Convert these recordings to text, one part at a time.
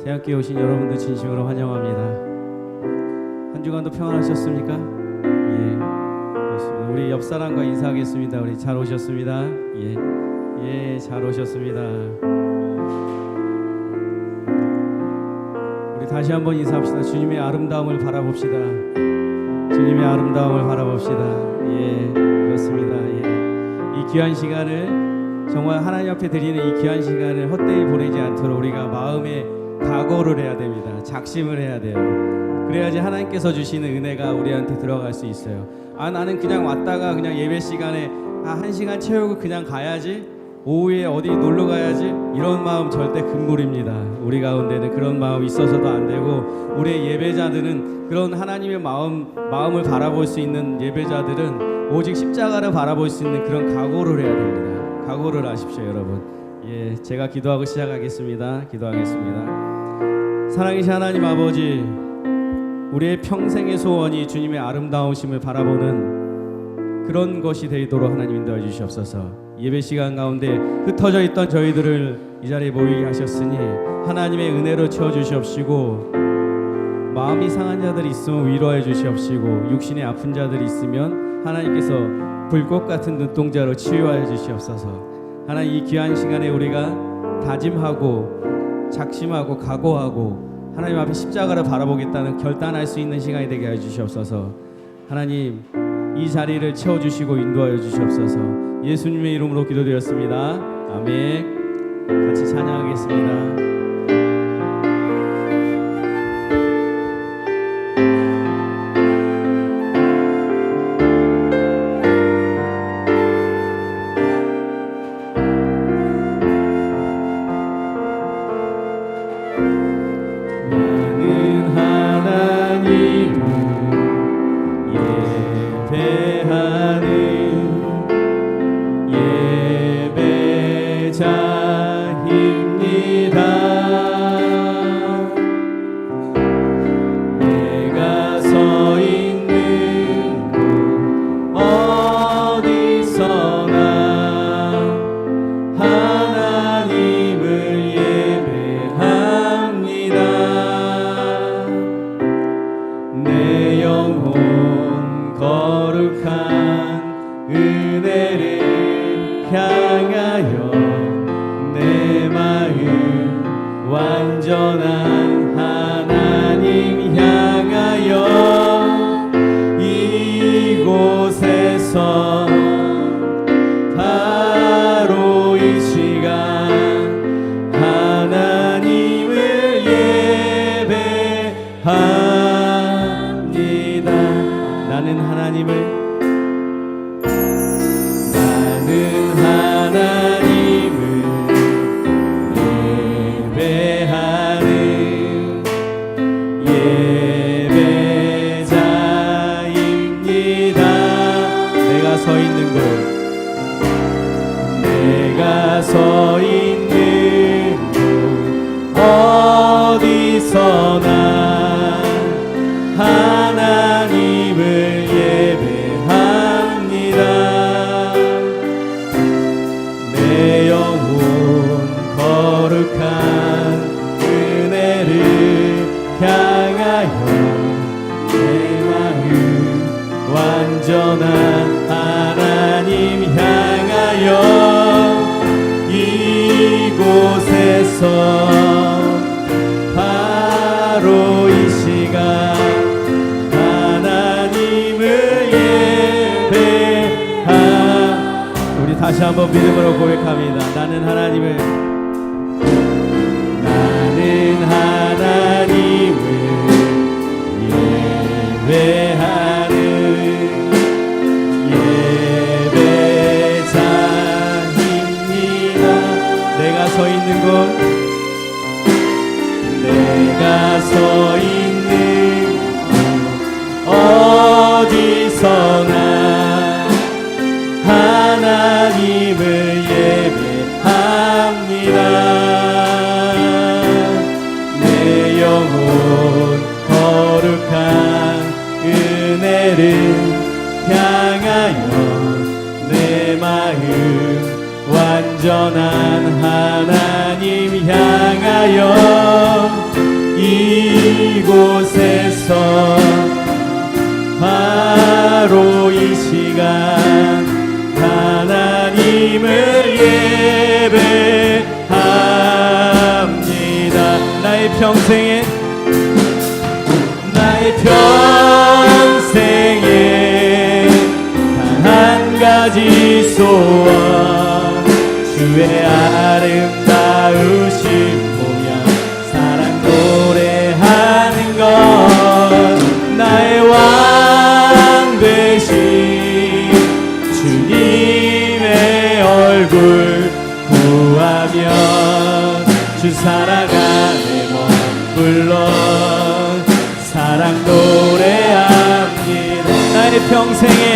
새학기에 오신 여러분들 진심으로 환영합니다. 한 주간도 평안하셨습니까? 예, 그렇습니다. 우리 옆 사람과 인사하겠습니다. 우리 잘 오셨습니다. 예, 잘 오셨습니다. 우리 다시 한번 인사합시다. 주님의 아름다움을 바라봅시다. 주님의 아름다움을 바라봅시다. 예, 그렇습니다. 예, 이 귀한 시간을 정말 하나님 앞에 드리는 이 귀한 시간을 헛되이 보내지 않도록 우리가 마음에 각오를 해야 됩니다. 작심을 해야 돼요. 그래야지 하나님께서 주시는 은혜가 우리한테 들어갈 수 있어요. 나는 그냥 왔다가 그냥 예배 시간에 1시간 채우고 그냥 가야지, 오후에 어디 놀러 가야지, 이런 마음 절대 금물입니다. 우리 가운데는 그런 마음이 있어서도 안 되고, 우리의 예배자들은 그런 하나님의 마음을 바라볼 수 있는 예배자들은 오직 십자가를 바라볼 수 있는 그런 각오를 해야 됩니다. 각오를 하십시오, 여러분. 예, 제가 기도하고 시작하겠습니다. 기도하겠습니다. 사랑이신 하나님 아버지, 우리의 평생의 소원이 주님의 아름다우심을 바라보는 그런 것이 되도록 하나님 인도해 주시옵소서. 예배 시간 가운데 흩어져 있던 저희들을 이 자리에 모이게 하셨으니 하나님의 은혜로 채워주시옵시고, 마음이 상한 자들이 있으면 위로해 주시옵시고, 육신의 아픈 자들이 있으면 하나님께서 불꽃 같은 눈동자로 치유하여 주시옵소서. 하나님, 이 귀한 시간에 우리가 다짐하고 작심하고 각오하고 하나님 앞에 십자가를 바라보겠다는 결단할 수 있는 시간이 되게 해 주시옵소서. 하나님, 이 자리를 채워주시고 인도하여 주시옵소서. 예수님의 이름으로 기도드렸습니다. 아멘. 같이 찬양하겠습니다. 완전한 하나님 향하여 이곳에서 바로 이 시간 하나님을 예배합니다. 나는 하나님을 서 있는 곳 어디서나 하나님을 예배합니다. 내 영혼 거룩한 은혜를 향하여 내 마음 완전한 하나님 향하여 이곳에서 바로 이 시간 하나님을 예배하. 우리 다시 한번 믿음으로 고백합니다. 나는 하나님을 예배하는 내가 서 있는 곳 어디서나 하나님을 예배합니다. 내 영혼 거룩한 은혜를 향하여 내 마음 완전한 하나님 향하여 이곳에서 바로 이 시간 하나님을 예배합니다. 나의 평생에 단 한 가지 소원 주의 아름다우심 보며 사랑 노래하는 것 나의 왕 되신 주님의 얼굴 구하며 주 사랑 안에 머물러 사랑 노래합니다. 나의 평생에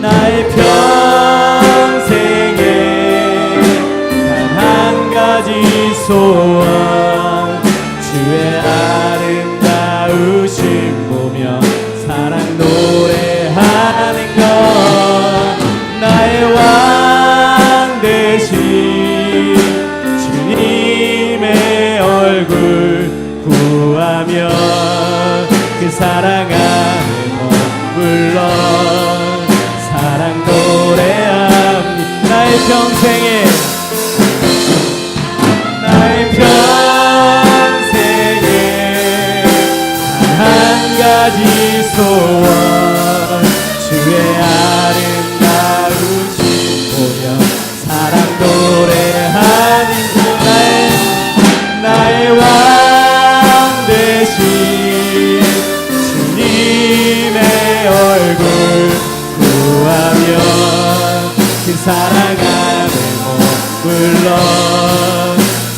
단 한 가지 소원 주의 아름다우심 보며 사랑 노래하는 것 나의 왕 되신 주님의 얼굴 구하며 그 사랑 안에 머물러 사랑 노래합니다. 나의 평생에 한 가지 소원 주의 아름다우심 보며 사랑 노래하는 나의 왕 되신 주님의 얼굴 구하며 그 사랑 안에 머물러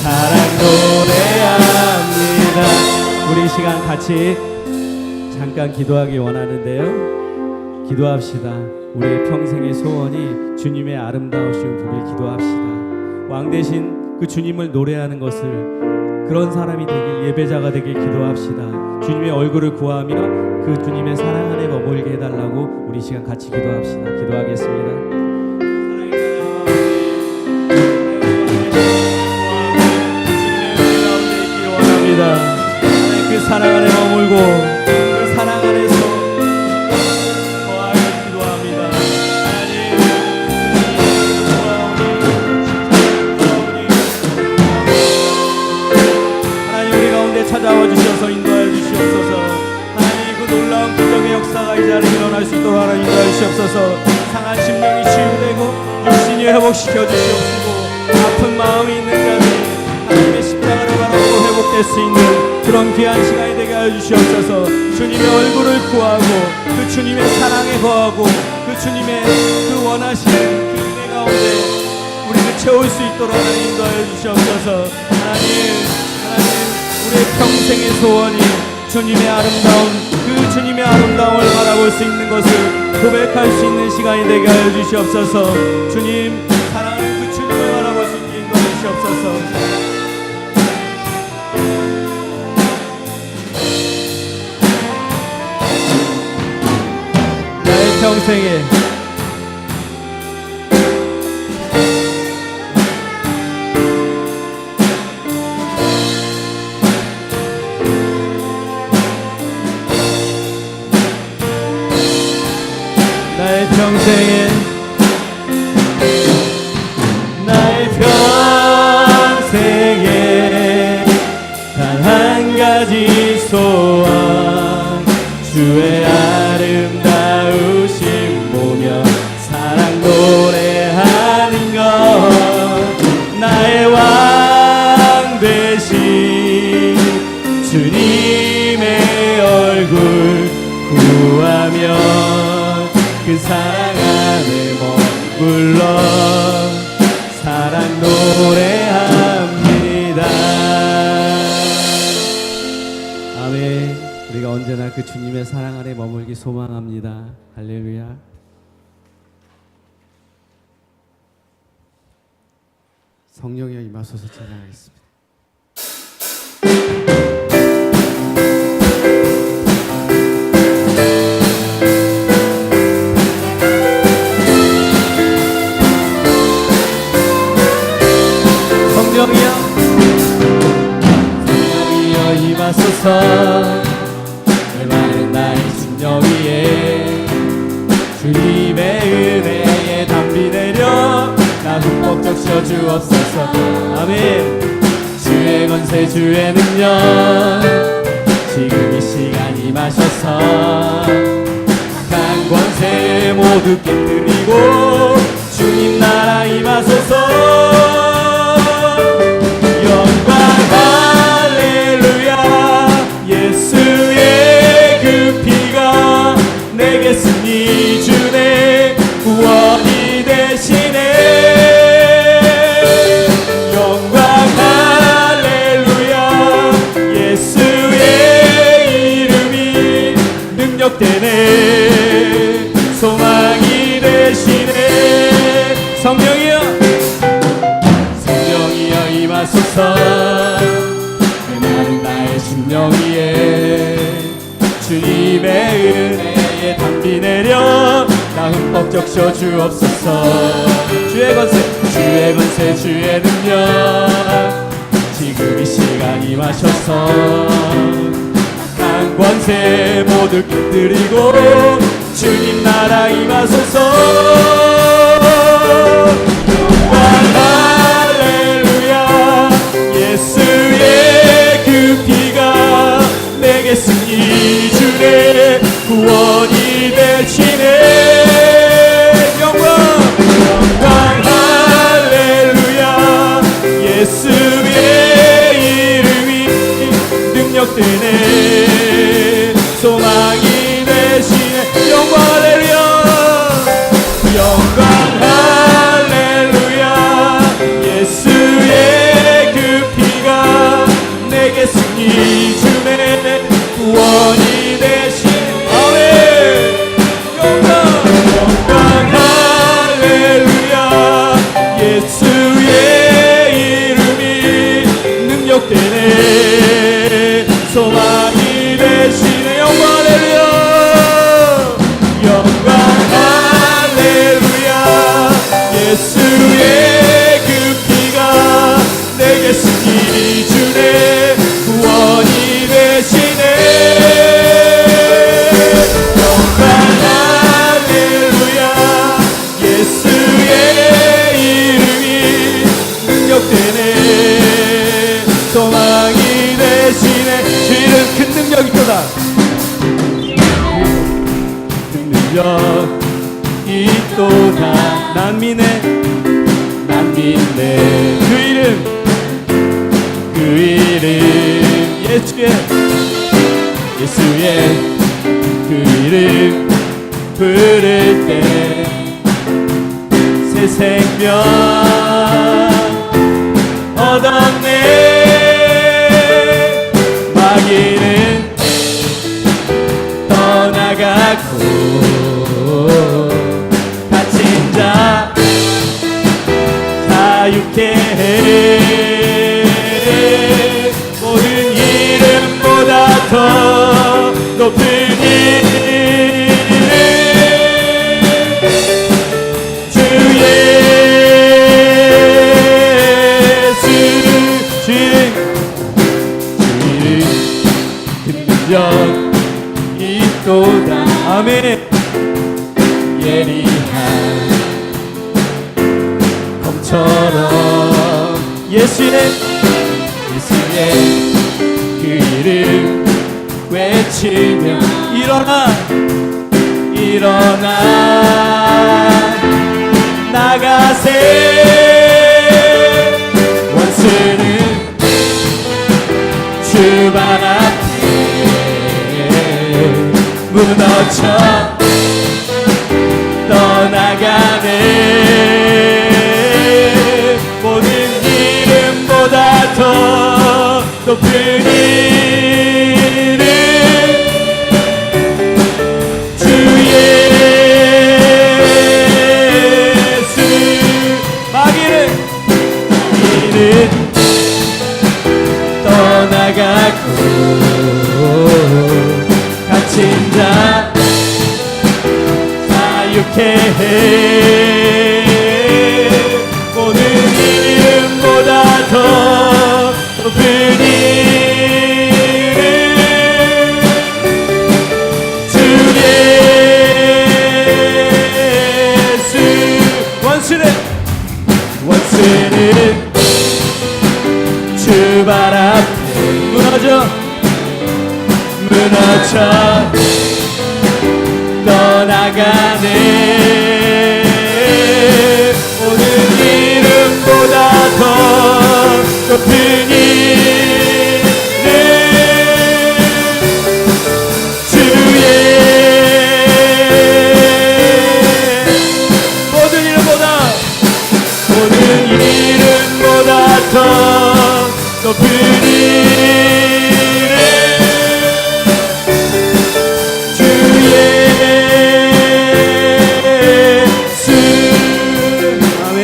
사랑 노래합니다. 우리 시간 같이 잠깐 기도하기 원하는데요. 기도합시다. 우리의 평생의 소원이 주님의 아름다우신 분을 기도합시다. 왕 대신 그 주님을 노래하는 것을 그런 사람이 되길 예배자가 되길 기도합시다. 주님의 얼굴을 구하며 그 주님의 사랑 안에 머물게 해달라고 우리 시간 같이 기도합시다. 기도하겠습니다. 그 사랑 안에 머물고 그 사랑 안에서 거하길 기도합니다. 하나님 우리 가운데 찾아와 주셔서 인도하여 주시옵소서. 하나님 그 놀라운 기적의 역사가 이 자리에 일어날 수 있도록 하나님 인도하여 주시옵소서. 상한 심령이 치유되고 육신이 회복시켜 주시옵시고 아픈 마음이 있는 자들 하나님의 십자가를 바라보고 회복될 수 있는 그런 귀한 시간이 되게 하여 주시옵소서. 주님의 얼굴을 구하고 그 주님의 사랑에 거하고 그 주님의 그 원하시는 그 은혜 가운데 우리를 채울 수 있도록 하나님 인도하여 주시옵소서. 하나님 우리의 평생의 소원이 주님의 아름다움을 바라볼 수 있는 것을 고백할 수 있는 시간이 되게 하여 주시옵소서. 주님 사랑하는 그 주님을 바라볼 수 있게 인도하여 주시옵소서. 평생에 나의 평생에 단 한 가지 소원 주의 아름다우심 보며 사랑 노래하는 것 나의 왕 되신 주님의 얼굴 구하며 그 사랑 안에 머물러 사랑 노래합니다. 아멘. 우리가 언제나 그 주님의 사랑 안에 머물기 소망합니다. 할렐루야. 성령이여 임하소서 찬양하겠습니다. 성령이여 심령 위에 주님의 은혜에 담비 내려 나 흠뻑 적셔 주옵소서. 아멘. 주의 권세 주의 능력 지금 이 시간 임하셔서 간 권세 모두 깨뜨리고 주님 나라 임하소서. 영광 할렐루야. 예수의 그 피가 내게 승리 주네 구원이 되시네. 영광 할렐루야. 예수의 이름이 능력되네 소망이 되시네. 성령이여 성령이여 임하소서. 메마른 나의 심령 위에 주님의 은혜에 담비 내려 나 흠뻑 적셔 주옵소서. 주의 권세 주의 능력 지금 이 시간 임하셔서 간 권세 모두 깨뜨리고 주님 나라 임하소서. 영광 할렐루야. 예수의 그 피가 내게 승리 주네 구원이 되시네. 영광 할렐루야. 예수의 이름이 능력되네 소망이 되시네. 영광 할렐루야. 영광 할렐루야. 예수의 그 피가 내게 승리 주네 구원이 되시네. 아멘. 영광 할렐루야. 예수의 이름이 능력되네 소망이 되시네. 영광 할렐루야. 영광 할렐루야. 예수의 그 피가 내게 승리 주네 구원이 되시네. 영광 할렐루야. 예수의 이름이 능력되네 소망이 되시네. 주 이름 큰 능력 있도다. 큰 능력 있도다. 난민의 그 이름 예수의 그 이름 부를 때 새 생명 얻었네. 마귀는 떠나가고 갇힌 자 자유케 해. 모든 이름보다 더 높은 이름 주 예수. 주 이름 그 능력 있도다. 아멘. 예리한 검처럼 예수의 그 이름 외치며 일어나 나가세. 원수는 주발 앞에 무너져 떠나가네. 모든 이름보다 더 높은 이름 주 예수. 마귀는 떠나가고 갇힌 자 자유케 해. 모든 이름보다 더 높은 이름 주 나가네. 모든 이름보다 더 높은 이름 주의 모든 이름보다 더 높은 이름 주 예수. 아멘.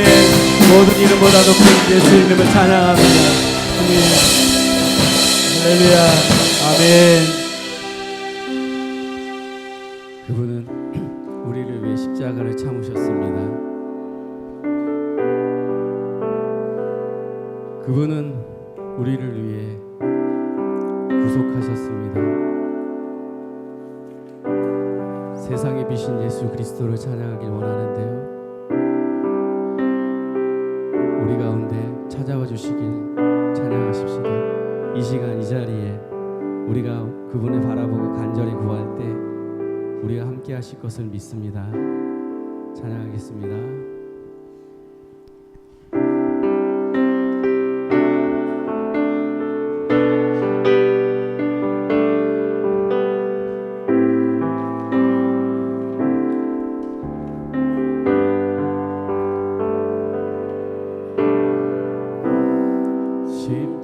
모든 이름보다 높은 예수 이름을 찬양합니다. 아멘. 할렐루야. 아멘. 그분은 우리를 위해 십자가를 참으셨습니다. 그분은 우리를 위해 구속하셨습니다. 세상의 빛인 예수 그리스도를 찬양하길 원하는데요, 우리 가운데 찾아와 주시길 찬양하십시다. 이 시간 이 자리에 우리가 그분을 바라보고 간절히 구할 때 우리가 함께 하실 것을 믿습니다. 찬양하겠습니다.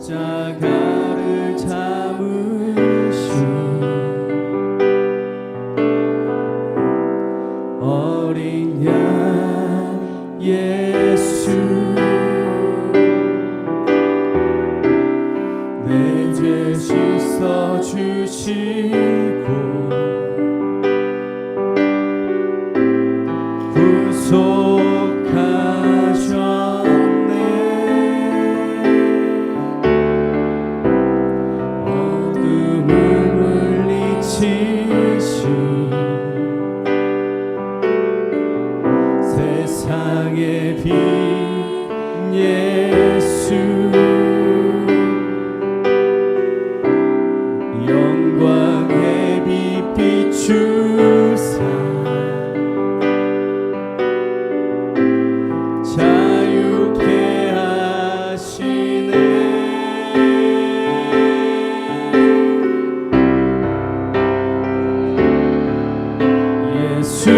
십자가를 참으신 어린 양 예수, 내 죄 씻어 주시고 구속하셨네. 어둠을 물리치신 세상의 빛 예수, 영광의 빛 비추사 자유케 하시네. 예수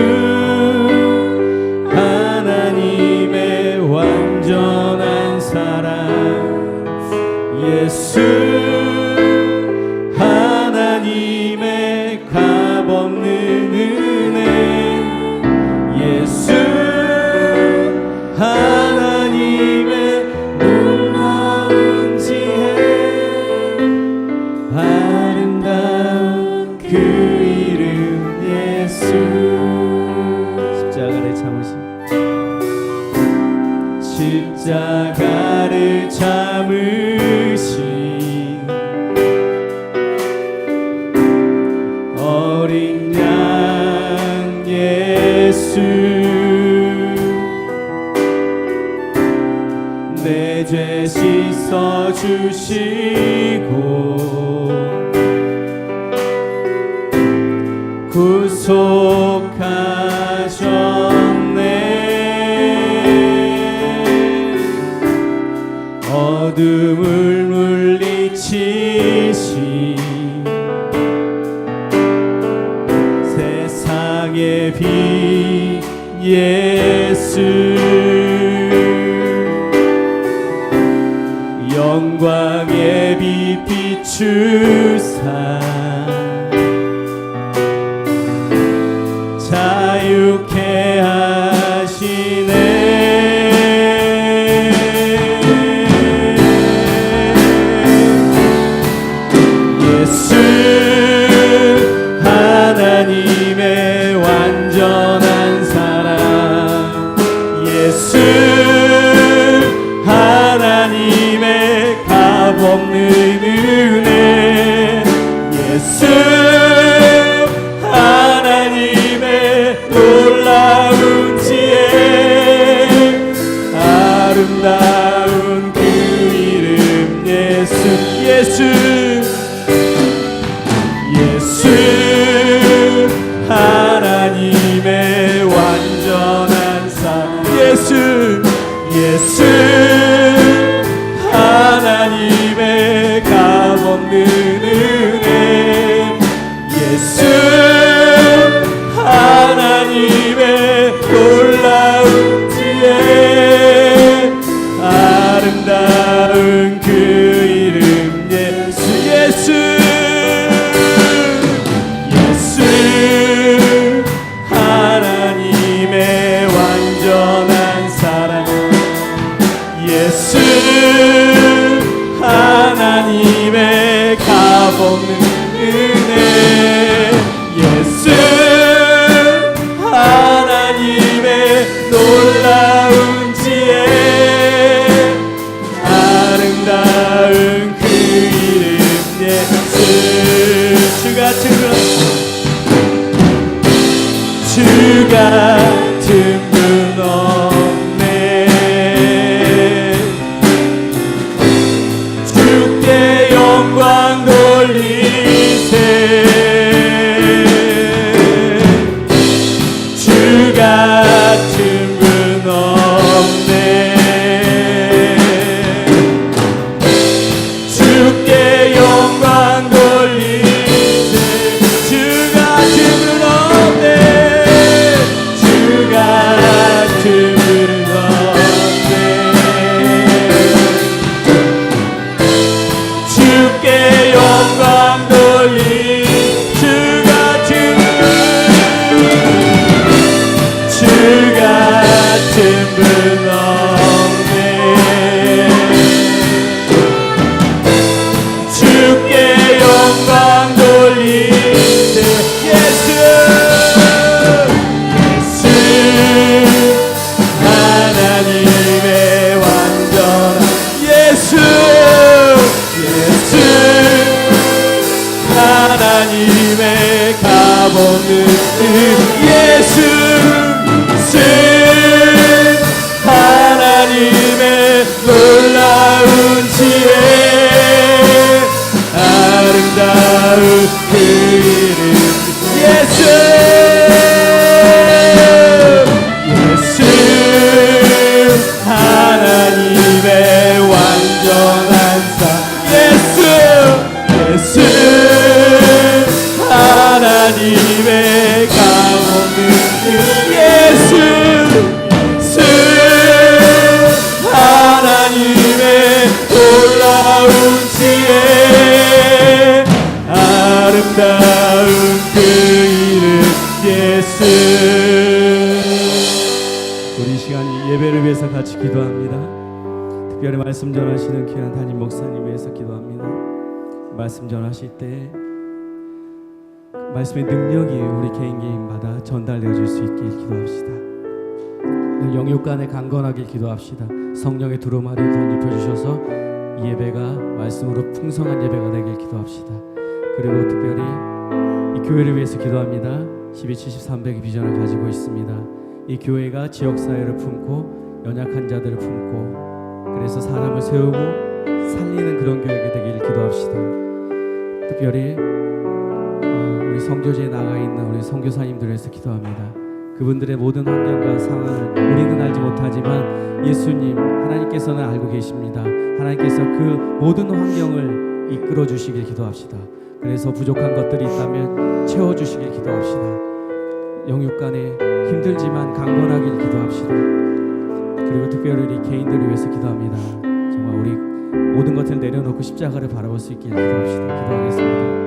하나님의 완전한 사랑, 예수 하나님의 값없는 은혜, 예수 하나님의 놀라운 지혜, 아름다운 그 이름 예수. 십자가를 참으신 십자가를 참으신 어린 양 예수, 내 죄 씻어 주시고 구속하셨네. 어둠을 물리치신 세상의 빛 예수, 영광의 빛 비추사 자유케 하시네. 예수 하나님의 완전한 사랑, 예수 하나님의 값없는 은혜, 예수 하나님의 놀라운 지혜, 아름다운 그 이름 예수. 예수 예수 하나님의 주 같은 분 없네. 주께 영광 돌리세. 주 같은 분 없네. 주께 영광 돌리세. 주 같은 분 없네. 주 같은 분 없네. 주께 영광 돌리. 주 같은 분 없네. 주께 영광 돌리세. 예수 하나님의 완전한 예수 하나님의 값없는 뜻 예수 하나님의 놀라운 지혜 아름다운 그 이름 예수 하나님의 완전한 사 예수 하나님의 값없는 그 예수 하나님의 놀라운 지혜 아름다운 그 이름 예수. 우리 시간이 예배를 위해서 같이 기도합니다. 특별히 말씀 전하시는 귀한 담임 목사님 위해서 기도합니다. 말씀 전하실 때 말씀의 능력이 우리 개인마다 전달되어질 수 있길 기도합시다. 영육 간에 강건하길 기도합시다. 성령의 두루마리를 덧입혀 주셔서 이 예배가 말씀으로 풍성한 예배가 되길 기도합시다. 그리고 특별히 이 교회를 위해서 기도합니다. 1270-300의 비전을 가지고 있습니다. 이 교회가 지역사회를 품고 연약한 자들을 품고 그래서 사람을 세우고 살리는 그런 교회가 되길 기도합시다. 특별히 우리 선교지에 나가 있는 우리 선교사님들을 위해서 기도합니다. 그분들의 모든 환경과 상황을 우리는 알지 못하지만 예수님 하나님께서는 알고 계십니다. 하나님께서 그 모든 환경을 이끌어 주시길 기도합시다. 그래서 부족한 것들이 있다면 채워주시길 기도합시다. 영육간에 힘들지만 강건하길 기도합시다. 그리고 특별히 우리 개인들을 위해서 기도합니다. 정말 우리 모든 것을 내려놓고 십자가를 바라볼 수 있길 기도합시다. 기도하겠습니다.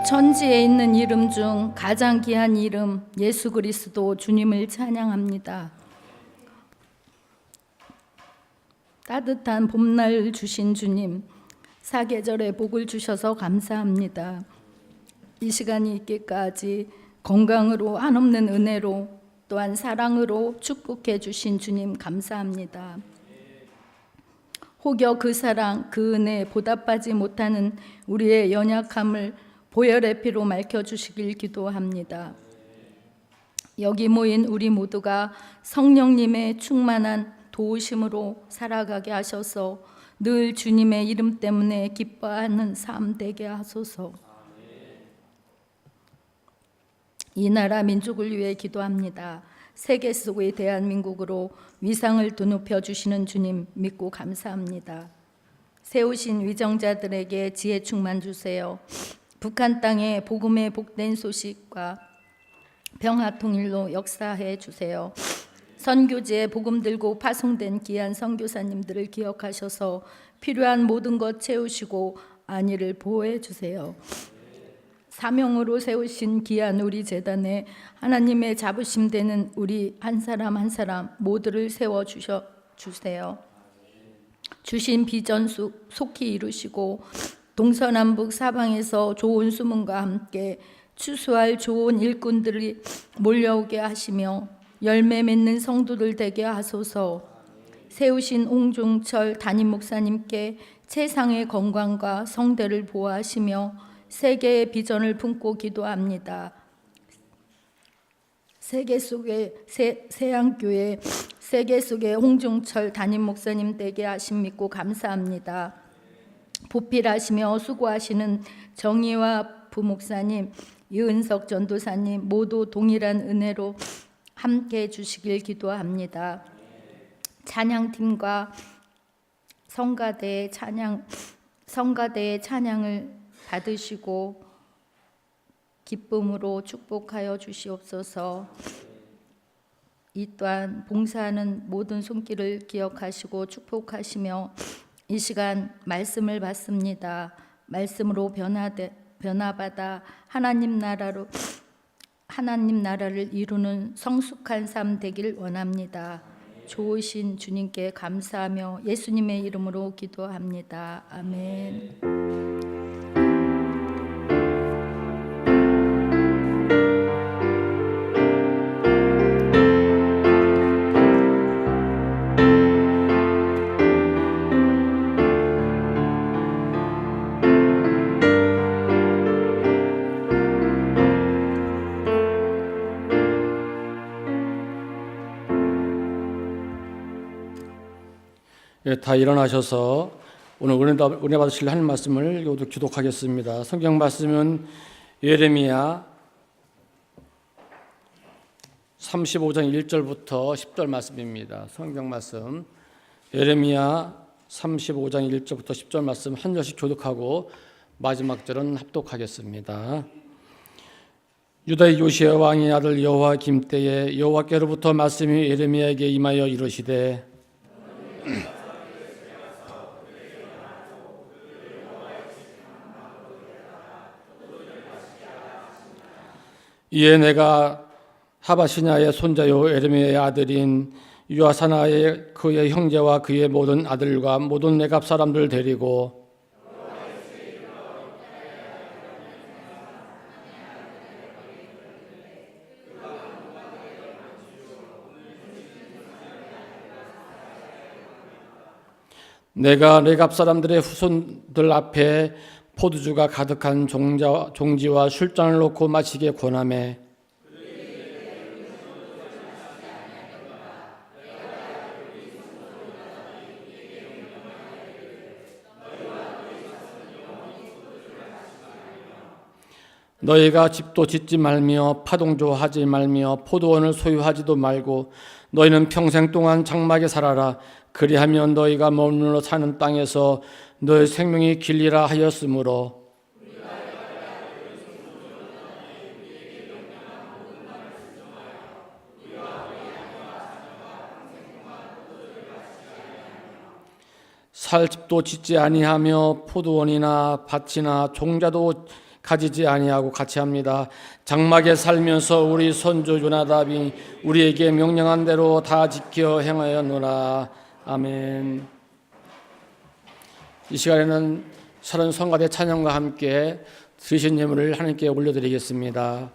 천지에 있는 이름 중 가장 귀한 이름 예수 그리스도 주님을 찬양합니다. 따뜻한 봄날 주신 주님, 사계절의 복을 주셔서 감사합니다. 이 시간이 있기까지 건강으로 한없는 은혜로 또한 사랑으로 축복해 주신 주님 감사합니다. 혹여 그 사랑, 그 은혜 보답하지 못하는 우리의 연약함을 보혈의 피로 맑혀주시길 기도합니다. 여기 모인 우리 모두가 성령님의 충만한 도우심으로 살아가게 하셔서 늘 주님의 이름 때문에 기뻐하는 삶 되게 하소서. 이 나라 민족을 위해 기도합니다. 세계 속의 대한민국으로 위상을 드높여 주시는 주님 믿고 감사합니다. 세우신 위정자들에게 지혜 충만 주세요. 북한 땅에 복음의 복된 소식과 평화 통일로 역사해 주세요. 선교지에 복음 들고 파송된 귀한 선교사님들을 기억하셔서 필요한 모든 것 채우시고 안위를 보호해 주세요. 사명으로 세우신 귀한 우리 재단에 하나님의 자부심 되는 우리 한 사람 한 사람 모두를 세워 주세요. 주신 비전 속히 이루시고 동서남북 사방에서 좋은 수문과 함께 추수할 좋은 일꾼들이 몰려오게 하시며 열매 맺는 성도들 되게 하소서. 세우신 홍종철 담임 목사님께 세상의 건강과 성대를 보호하시며 세계의 비전을 품고 기도합니다. 세계 속의 세양교회 세계 속의 홍종철 담임 목사님 되게 하심 믿고 감사합니다. 보필하시며 수고하시는 정의와 부목사님, 이은석 전도사님 모두 동일한 은혜로 함께 해주시길 기도합니다. 찬양팀과 성가대의 찬양을 받으시고 기쁨으로 축복하여 주시옵소서. 이 또한 봉사하는 모든 손길을 기억하시고 축복하시며 이 시간 말씀을 받습니다. 말씀으로 변화받아 하나님 나라를 이루는 성숙한 삶 되길 원합니다. 좋으신 주님께 감사하며 예수님의 이름으로 기도합니다. 아멘. 예, 다 일어나셔서 오늘 은혜 받으실 하나님 말씀을 모두 교독하겠습니다. 성경 말씀은 예레미야 35장 1절부터 10절 말씀입니다. 성경 말씀 예레미야 35장 1절부터 10절 말씀 한 절씩 교독하고 마지막 절은 합독하겠습니다. 유다의 요시야 왕의 아들 여호와김 때에 여호와께로부터 말씀이 예레미야에게 임하여 이르시되 이에 내가 하바시냐의 손자요 예레미야의 아들인 유아사나의 그의 형제와 그의 모든 아들과 모든 내갑 사람들 데리고 내가 내갑 사람들의 후손들 앞에 포도주가 가득한 종지와 술잔을 놓고 마시게 권하매 너희가 집도 짓지 말며 파동조 하지 말며 포도원을 소유하지도 말고 너희는 평생 동안 장막에 살아라. 그리하면 너희가 머물러 사는 땅에서 너희 생명이 길리라 하였으므로 살 집도 짓지 아니하며 포도원이나 밭이나 종자도 가지지 아니하고 같이 합니다. 장막에 살면서 우리 선조 요나답이 우리에게 명령한 대로 다 지켜 행하였노라. 아멘. 이 시간에는 서른 성가대 찬양과 함께 드리신 예물을 하나님께 올려드리겠습니다.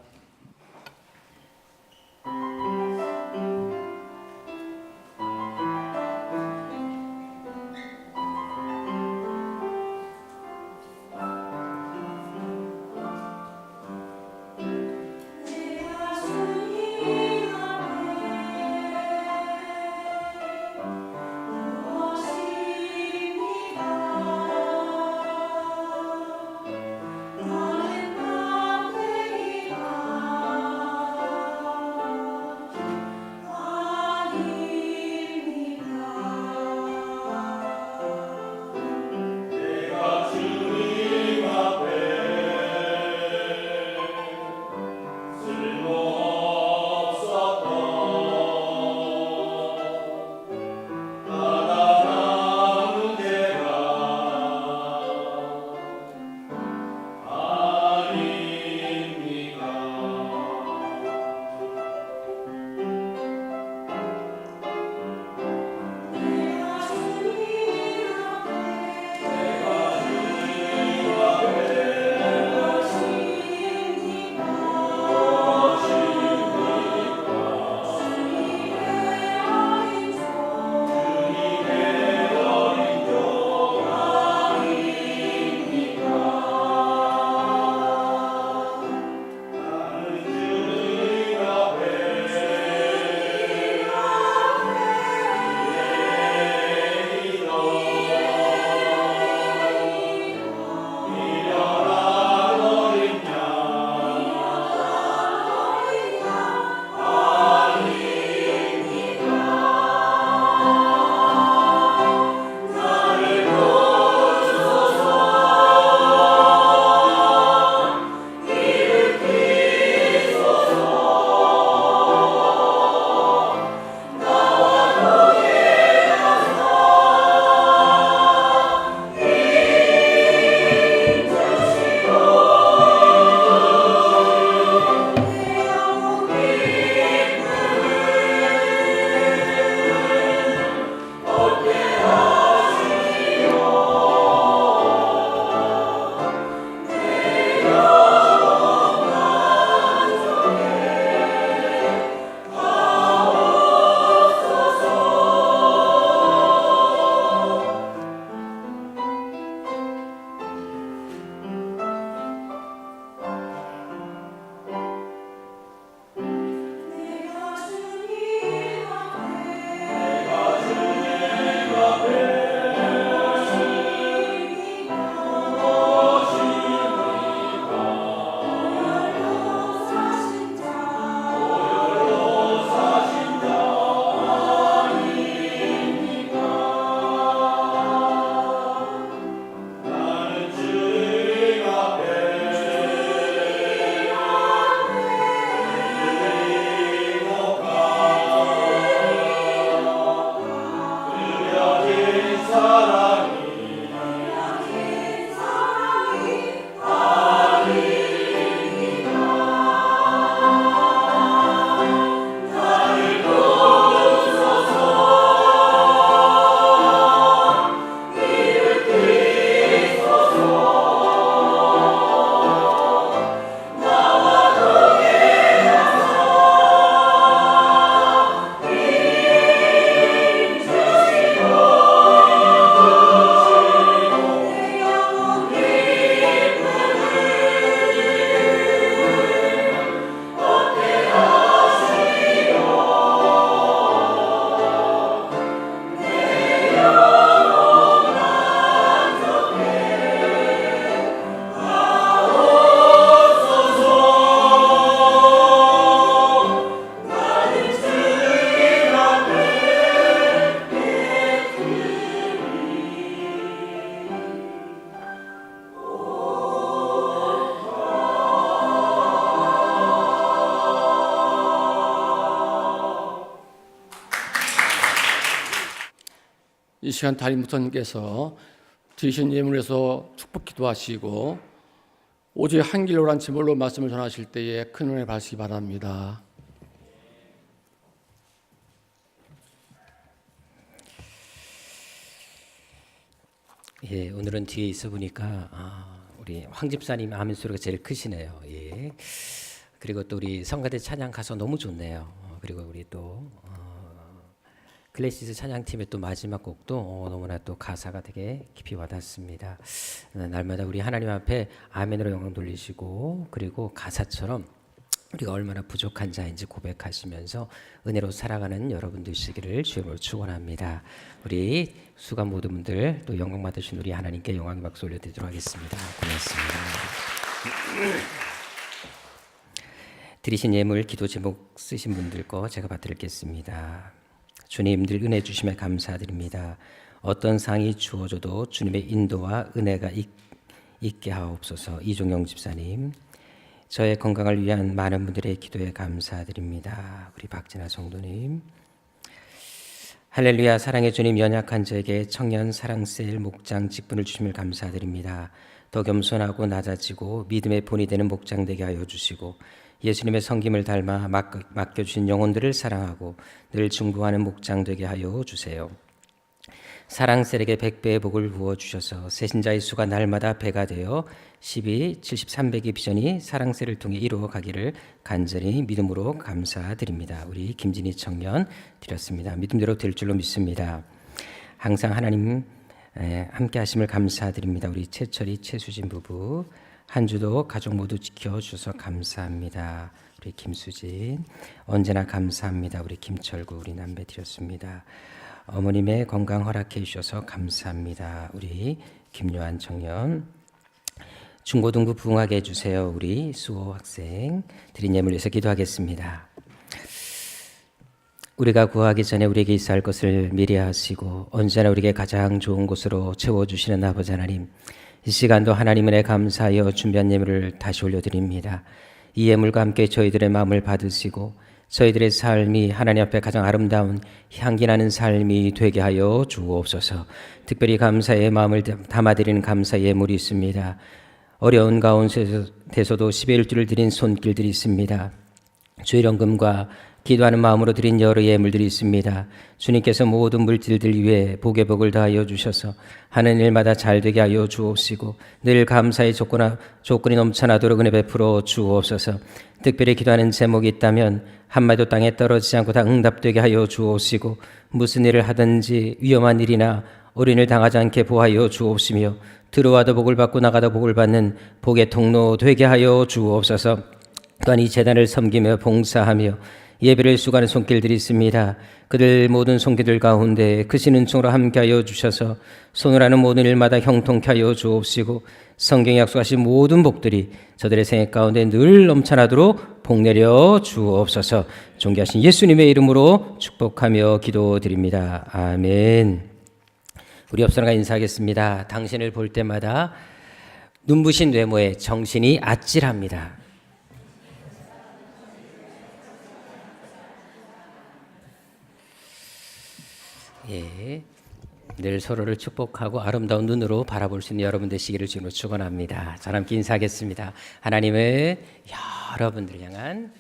이 시간 담임 목사님께서 드리신 예물에서 축복 기도하시고 오직 한 길로란 제목으로 말씀을 전하실 때에 큰 은혜 받으시기 바랍니다. 예, 오늘은 뒤에 있어 보니까 우리 황 집사님 아멘 소리가 제일 크시네요. 예. 그리고 또 우리 성가대 찬양 가서 너무 좋네요. 그리고 우리 또 클래시스 찬양팀의 또 마지막 곡도 너무나 또 가사가 되게 깊이 와닿습니다. 날마다 우리 하나님 앞에 아멘으로 영광 돌리시고 그리고 가사처럼 우리가 얼마나 부족한 자인지 고백하시면서 은혜로 살아가는 여러분 되시기를 주님으로 축원합니다. 우리 수감 모든 분들 또 영광 받으신 우리 하나님께 영광의 박수 올려드리도록 하겠습니다. 고맙습니다. 드리신 예물 기도 제목 쓰신 분들 거 제가 받들겠습니다. 주님 늘 은혜 주심에 감사드립니다. 어떤 상이 주어져도 주님의 인도와 은혜가 있게 하옵소서. 이종영 집사님, 저의 건강을 위한 많은 분들의 기도에 감사드립니다. 우리 박진아 성도님, 할렐루야. 사랑의 주님, 연약한 자에게 청년 사랑셀 목장 직분을 주심을 감사드립니다. 더 겸손하고 낮아지고 믿음의 본이 되는 목장 되게 하여 주시고 예수님의 섬김을 닮아 맡겨주신 영혼들을 사랑하고 늘 중보하는 목장 되게 하여 주세요. 사랑셀에게 100배의 복을 부어주셔서 세신자의 수가 날마다 배가 되어 12, 70, 300의 비전이 사랑셀을 통해 이루어가기를 간절히 믿음으로 감사드립니다. 우리 김진희 청년 드렸습니다. 믿음대로 될 줄로 믿습니다. 항상 하나님 함께 하심을 감사드립니다. 우리 최철이, 최수진 부부 한 주도 가족 모두 지켜주셔서 감사합니다. 우리 김수진 언제나 감사합니다. 우리 김철구 우리 남매 드렸습니다. 어머님의 건강 허락해 주셔서 감사합니다. 우리 김요한 청년 중고등부 부흥하게 해주세요. 우리 수호 학생 드린 예물 위해서 기도하겠습니다. 우리가 구하기 전에 우리에게 있어야 할 것을 미리 하시고 언제나 우리에게 가장 좋은 곳으로 채워주시는 아버지 하나님, 이 시간도 하나님 은혜 감사하여 준비한 예물을 다시 올려드립니다. 이 예물과 함께 저희들의 마음을 받으시고 저희들의 삶이 하나님 앞에 가장 아름다운 향기나는 삶이 되게 하여 주옵소서. 특별히 감사의 마음을 담아드리는 감사 예물이 있습니다. 어려운 가운데서도 11주를 드린 손길들이 있습니다. 주일연금과 기도하는 마음으로 드린 여러 예물들이 있습니다. 주님께서 모든 물질들 위에 복의 복을 다하여 주셔서 하는 일마다 잘되게 하여 주옵시고 늘 감사의 조건이 넘쳐나도록 은혜 베풀어 주옵소서. 특별히 기도하는 제목이 있다면 한마디도 땅에 떨어지지 않고 다 응답되게 하여 주옵시고 무슨 일을 하든지 위험한 일이나 어린을 당하지 않게 보하여 주옵시며 들어와도 복을 받고 나가도 복을 받는 복의 통로 되게 하여 주옵소서. 또한 이 재단을 섬기며 봉사하며 예배를 수고하는 손길들이 있습니다. 그들 모든 손길들 가운데 크신 은총으로 함께하여 주셔서 손을 하는 모든 일마다 형통케 하여 주옵시고 성경에 약속하신 모든 복들이 저들의 생애 가운데 늘 넘쳐나도록 복 내려 주옵소서. 존귀하신 예수님의 이름으로 축복하며 기도드립니다. 아멘. 우리 옆사람과 인사하겠습니다. 당신을 볼 때마다 눈부신 외모에 정신이 아찔합니다. 예, 늘 서로를 축복하고 아름다운 눈으로 바라볼 수 있는 여러분 되시기를 주님으로 축원합니다. 자, 함께 인사하겠습니다. 하나님은 여러분들을 향한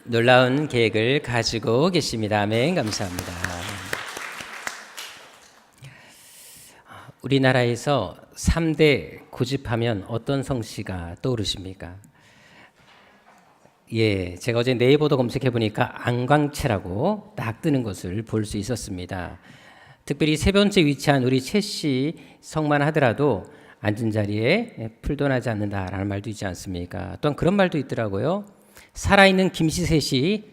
놀라운 계획을 가지고 계십니다. 아멘. 감사합니다. 우리나라에서 3대 고집하면 어떤 성씨가 떠오르십니까? 예, 제가 어제 네이버도 검색해 보니까 안광채라고 딱 뜨는 것을 볼 수 있었습니다. 특별히 세 번째 위치한 우리 최 씨 성만 하더라도 앉은 자리에 풀도 나지 않는다라는 말도 있지 않습니까? 또한 그런 말도 있더라고요. 살아있는 김씨 셋이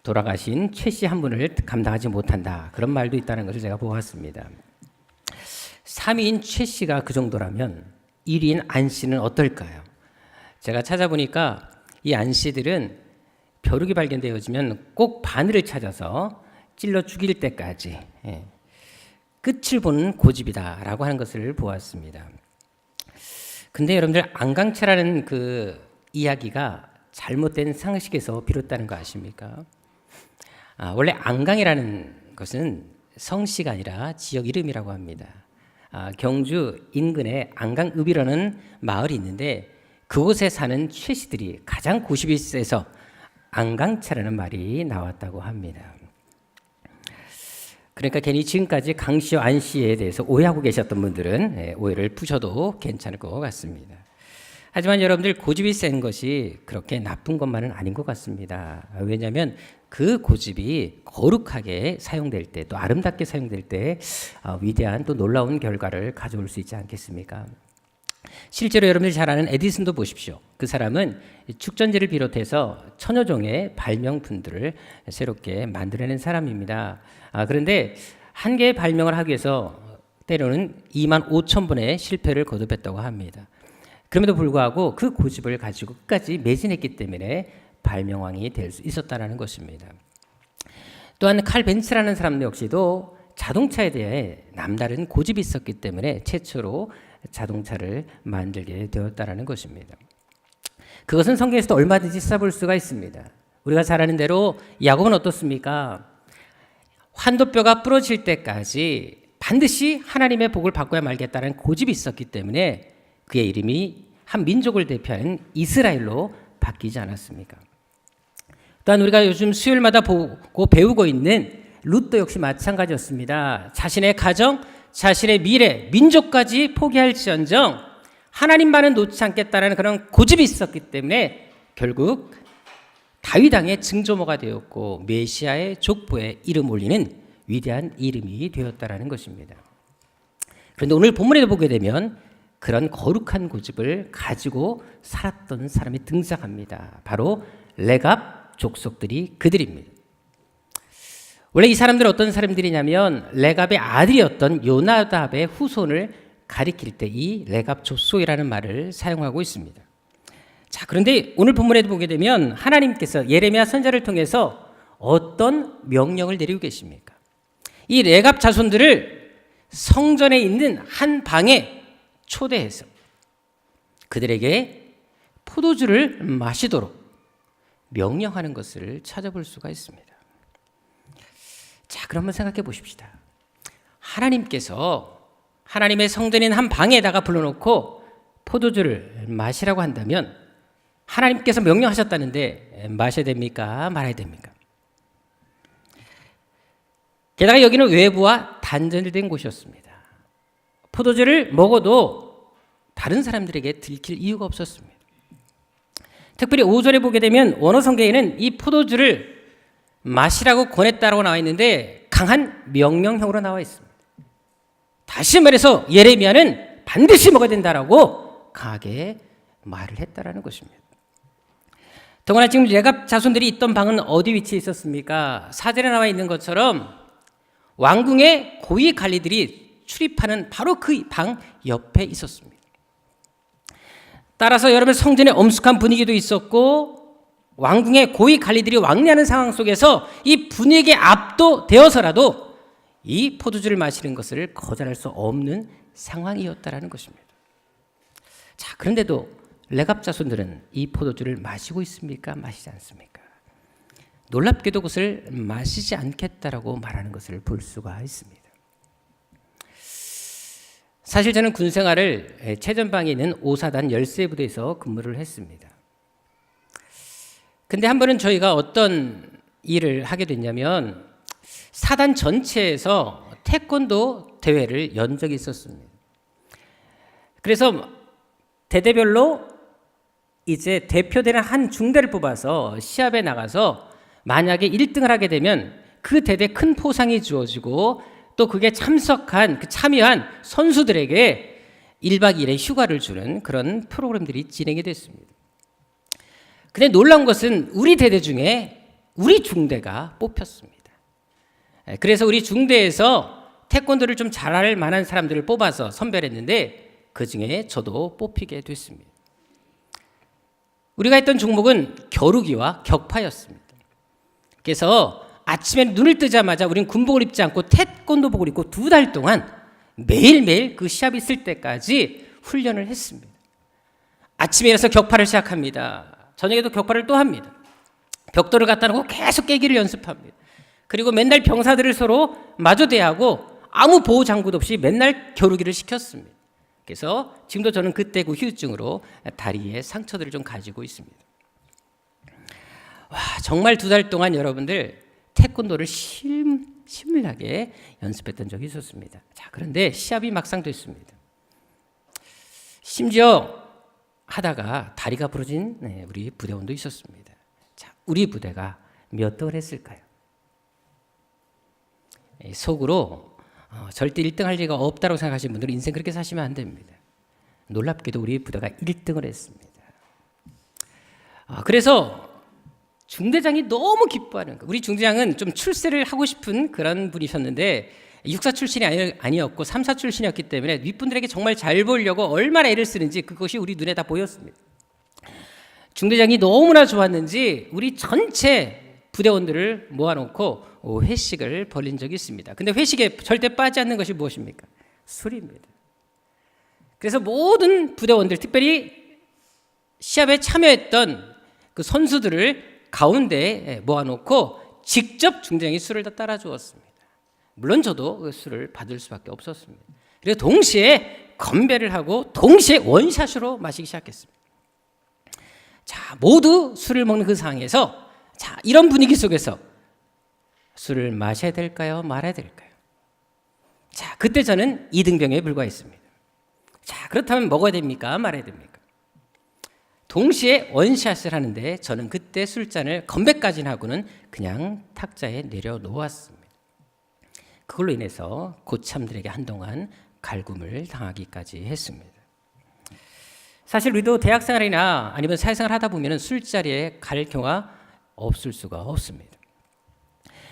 돌아가신 최 씨 한 분을 감당하지 못한다. 그런 말도 있다는 것을 제가 보았습니다. 3위인 최 씨가 그 정도라면 1위인 안 씨는 어떨까요? 제가 찾아보니까 이 안 씨들은 벼룩이 발견되어지면 꼭 바늘을 찾아서 찔러 죽일 때까지 끝을 보는 고집이다라고 하는 것을 보았습니다. 근데 여러분들 안광채라는 그 이야기가 잘못된 상식에서 비롯되는 거 아십니까? 원래 안강이라는 것은 성씨가 아니라 지역 이름이라고 합니다. 경주 인근에 안강읍이라는 마을이 있는데 그곳에 사는 최씨들이 가장 고집이 세서 안강차라는 말이 나왔다고 합니다. 그러니까 괜히 지금까지 강씨와 안씨에 대해서 오해하고 계셨던 분들은 오해를 푸셔도 괜찮을 것 같습니다. 하지만 여러분들 고집이 센 것이 그렇게 나쁜 것만은 아닌 것 같습니다. 왜냐하면 그 고집이 거룩하게 사용될 때 또 아름답게 사용될 때 위대한 또 놀라운 결과를 가져올 수 있지 않겠습니까? 실제로 여러분들이 잘 아는 에디슨도 보십시오. 그 사람은 축전지를 비롯해서 천여 종의 발명품들을 새롭게 만들어낸 사람입니다. 그런데 한 개의 발명을 하기 위해서 때로는 2만 5천 번의 실패를 거듭했다고 합니다. 그럼에도 불구하고 그 고집을 가지고 끝까지 매진했기 때문에 발명왕이 될 수 있었다는 것입니다. 또한 칼 벤츠라는 사람 역시도 자동차에 대해 남다른 고집이 있었기 때문에 최초로 자동차를 만들게 되었다는 것입니다. 그것은 성경에서도 얼마든지 찾아볼 수가 있습니다. 우리가 잘 아는 대로 야곱은 어떻습니까? 환도뼈가 부러질 때까지 반드시 하나님의 복을 받고야 말겠다는 고집이 있었기 때문에 그의 이름이 한 민족을 대표하는 이스라엘로 바뀌지 않았습니까? 또한 우리가 요즘 수요일마다 보고 배우고 있는 룻도 역시 마찬가지였습니다. 자신의 가정, 자신의 미래, 민족까지 포기할지언정 하나님만은 놓지 않겠다는 그런 고집이 있었기 때문에 결국 다윗 왕의 증조모가 되었고 메시아의 족보에 이름 올리는 위대한 이름이 되었다라는 것입니다. 그런데 오늘 본문에 보게 되면 그런 거룩한 고집을 가지고 살았던 사람이 등장합니다. 바로 레갑 족속들이 그들입니다. 원래 이 사람들은 어떤 사람들이냐면 레갑의 아들이었던 요나답의 후손을 가리킬 때 이 레갑 족속이라는 말을 사용하고 있습니다. 자, 그런데 오늘 본문에도 보게 되면 하나님께서 예레미야 선지자를 통해서 어떤 명령을 내리고 계십니까? 이 레갑 자손들을 성전에 있는 한 방에 초대해서 그들에게 포도주를 마시도록 명령하는 것을 찾아볼 수가 있습니다. 자, 그럼 한번 생각해 보십시다. 하나님께서 하나님의 성전인 한 방에다가 불러놓고 포도주를 마시라고 한다면 하나님께서 명령하셨다는데 마셔야 됩니까? 말아야 됩니까? 게다가 여기는 외부와 단절된 곳이었습니다. 포도주를 먹어도 다른 사람들에게 들킬 이유가 없었습니다. 특별히 5절에 보게 되면 원어 성경에는 이 포도주를 마시라고 권했다라고 나와 있는데 강한 명령형으로 나와 있습니다. 다시 말해서 예레미야는 반드시 먹어야 된다라고 강하게 말을 했다라는 것입니다. 더구나 지금 레갑 자손들이 있던 방은 어디 위치에 있었습니까? 4절에 나와 있는 것처럼 왕궁의 고위 관리들이 출입하는 바로 그 방 옆에 있었습니다. 따라서 여러분 성전에 엄숙한 분위기도 있었고 왕궁의 고위 관리들이 왕래하는 상황 속에서 이 분위기에 압도되어서라도 이 포도주를 마시는 것을 거절할 수 없는 상황이었다라는 것입니다. 자, 그런데도 레갑 자손들은 이 포도주를 마시고 있습니까? 마시지 않습니까? 놀랍게도 그것을 마시지 않겠다라고 말하는 것을 볼 수가 있습니다. 사실 저는 군 생활을 최전방에 있는 5사단 열세부대에서 근무를 했습니다. 근데 한 번은 저희가 어떤 일을 하게 됐냐면 사단 전체에서 태권도 대회를 연 적이 있었습니다. 그래서 대대별로 이제 대표되는 한 중대를 뽑아서 시합에 나가서 만약에 1등을 하게 되면 그 대대 큰 포상이 주어지고 또 그게 참여한 선수들에게 1박 2일의 휴가를 주는 그런 프로그램들이 진행이 됐습니다. 근데 놀라운 것은 우리 대대 중에 우리 중대가 뽑혔습니다. 그래서 우리 중대에서 태권도를 좀 잘할 만한 사람들을 뽑아서 선별했는데 그 중에 저도 뽑히게 됐습니다. 우리가 했던 종목은 겨루기와 격파였습니다. 그래서 아침에 눈을 뜨자마자 우리는 군복을 입지 않고 태권도복을 입고 2달 동안 매일매일 그 시합이 있을 때까지 훈련을 했습니다. 아침에 일어나서 격파를 시작합니다. 저녁에도 격파를 또 합니다. 벽돌을 갖다 놓고 계속 깨기를 연습합니다. 그리고 맨날 병사들을 서로 마주 대하고 아무 보호 장구도 없이 맨날 겨루기를 시켰습니다. 그래서 지금도 저는 그때 그 후유증으로 다리에 상처들을 좀 가지고 있습니다. 와, 정말 2달 동안 여러분들 태권도를 신밀하게 연습했던 적이 있었습니다. 자, 그런데 시합이 막상 됐습니다. 심지어 하다가 다리가 부러진 우리 부대원도 있었습니다. 자, 우리 부대가 몇 등을 했을까요? 속으로 절대 1등 할 리가 없다고 생각하시는 분들은 인생 그렇게 사시면 안 됩니다. 놀랍게도 우리 부대가 1등을 했습니다. 그래서 중대장이 너무 기뻐하는 거예요. 우리 중대장은 좀 출세를 하고 싶은 그런 분이셨는데 육사 출신이 아니었고 3사 출신이었기 때문에 윗분들에게 정말 잘 보이려고 얼마나 애를 쓰는지 그것이 우리 눈에 다 보였습니다. 중대장이 너무나 좋았는지 우리 전체 부대원들을 모아놓고 회식을 벌린 적이 있습니다. 근데 회식에 절대 빠지지 않는 것이 무엇입니까? 술입니다. 그래서 모든 부대원들, 특별히 시합에 참여했던 그 선수들을 가운데 모아놓고 직접 중대장이 술을 다 따라주었습니다. 물론 저도 그 술을 받을 수밖에 없었습니다. 그래서 동시에 건배를 하고 동시에 원샷으로 마시기 시작했습니다. 자, 모두 술을 먹는 그 상황에서 자, 이런 분위기 속에서 술을 마셔야 될까요? 말아야 될까요? 자, 그때 저는 이등병에 불과했습니다. 자, 그렇다면 먹어야 됩니까? 말아야 됩니까? 동시에 원샷을 하는데 저는 그때 술잔을 건배까지는 하고는 그냥 탁자에 내려놓았습니다. 그걸로 인해서 고참들에게 한동안 갈굼을 당하기까지 했습니다. 사실 우리도 대학생활이나 아니면 사회생활 하다 보면 술자리에 갈 경우가 없을 수가 없습니다.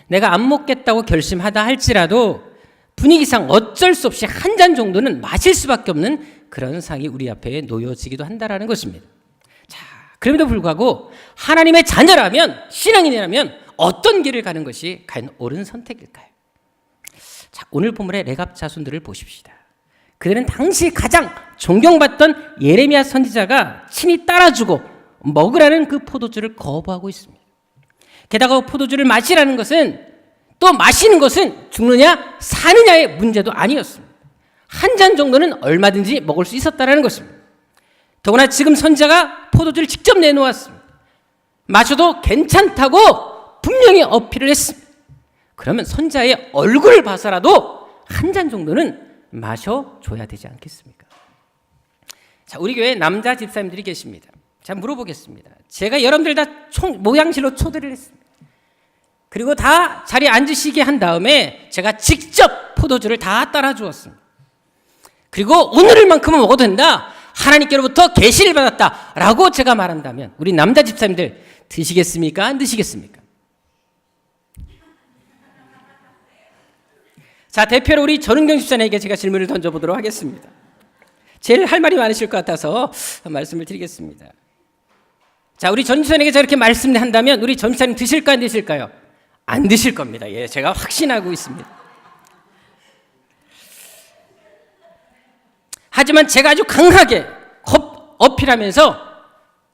내가 안 먹겠다고 결심하다 할지라도 분위기상 어쩔 수 없이 한 잔 정도는 마실 수밖에 없는 그런 상황이 우리 앞에 놓여지기도 한다는 것입니다. 자, 그럼에도 불구하고 하나님의 자녀라면, 신앙인이라면 어떤 길을 가는 것이 과연 옳은 선택일까요? 자, 오늘 본문의 레갑 자손들을 보십시다. 그들은 당시 가장 존경받던 예레미야 선지자가 친히 따라주고 먹으라는 그 포도주를 거부하고 있습니다. 게다가 포도주를 마시라는 것은 또 마시는 것은 죽느냐 사느냐의 문제도 아니었습니다. 한 잔 정도는 얼마든지 먹을 수 있었다는 것입니다. 더구나 지금 선지자가 포도주를 직접 내놓았습니다. 마셔도 괜찮다고 분명히 어필을 했습니다. 그러면 선지자의 얼굴을 봐서라도 한 잔 정도는 마셔줘야 되지 않겠습니까? 자, 우리 교회 남자 집사님들이 계십니다. 자, 물어보겠습니다. 제가 여러분들 다 모양실로 초대를 했습니다. 그리고 다 자리에 앉으시게 한 다음에 제가 직접 포도주를 다 따라 주었습니다. 그리고 오늘만큼은 먹어도 된다. 하나님께로부터 계시를 받았다라고 제가 말한다면 우리 남자 집사님들 드시겠습니까? 안 드시겠습니까? 자, 대표로 우리 전은경 집사님에게 제가 질문을 던져보도록 하겠습니다. 제일 할 말이 많으실 것 같아서 말씀을 드리겠습니다. 자, 우리 전 집사님에게 저렇게 말씀을 한다면 우리 전 집사님 드실까 안 드실까요? 안 드실 겁니다. 예, 제가 확신하고 있습니다. 하지만 제가 아주 강하게 어필하면서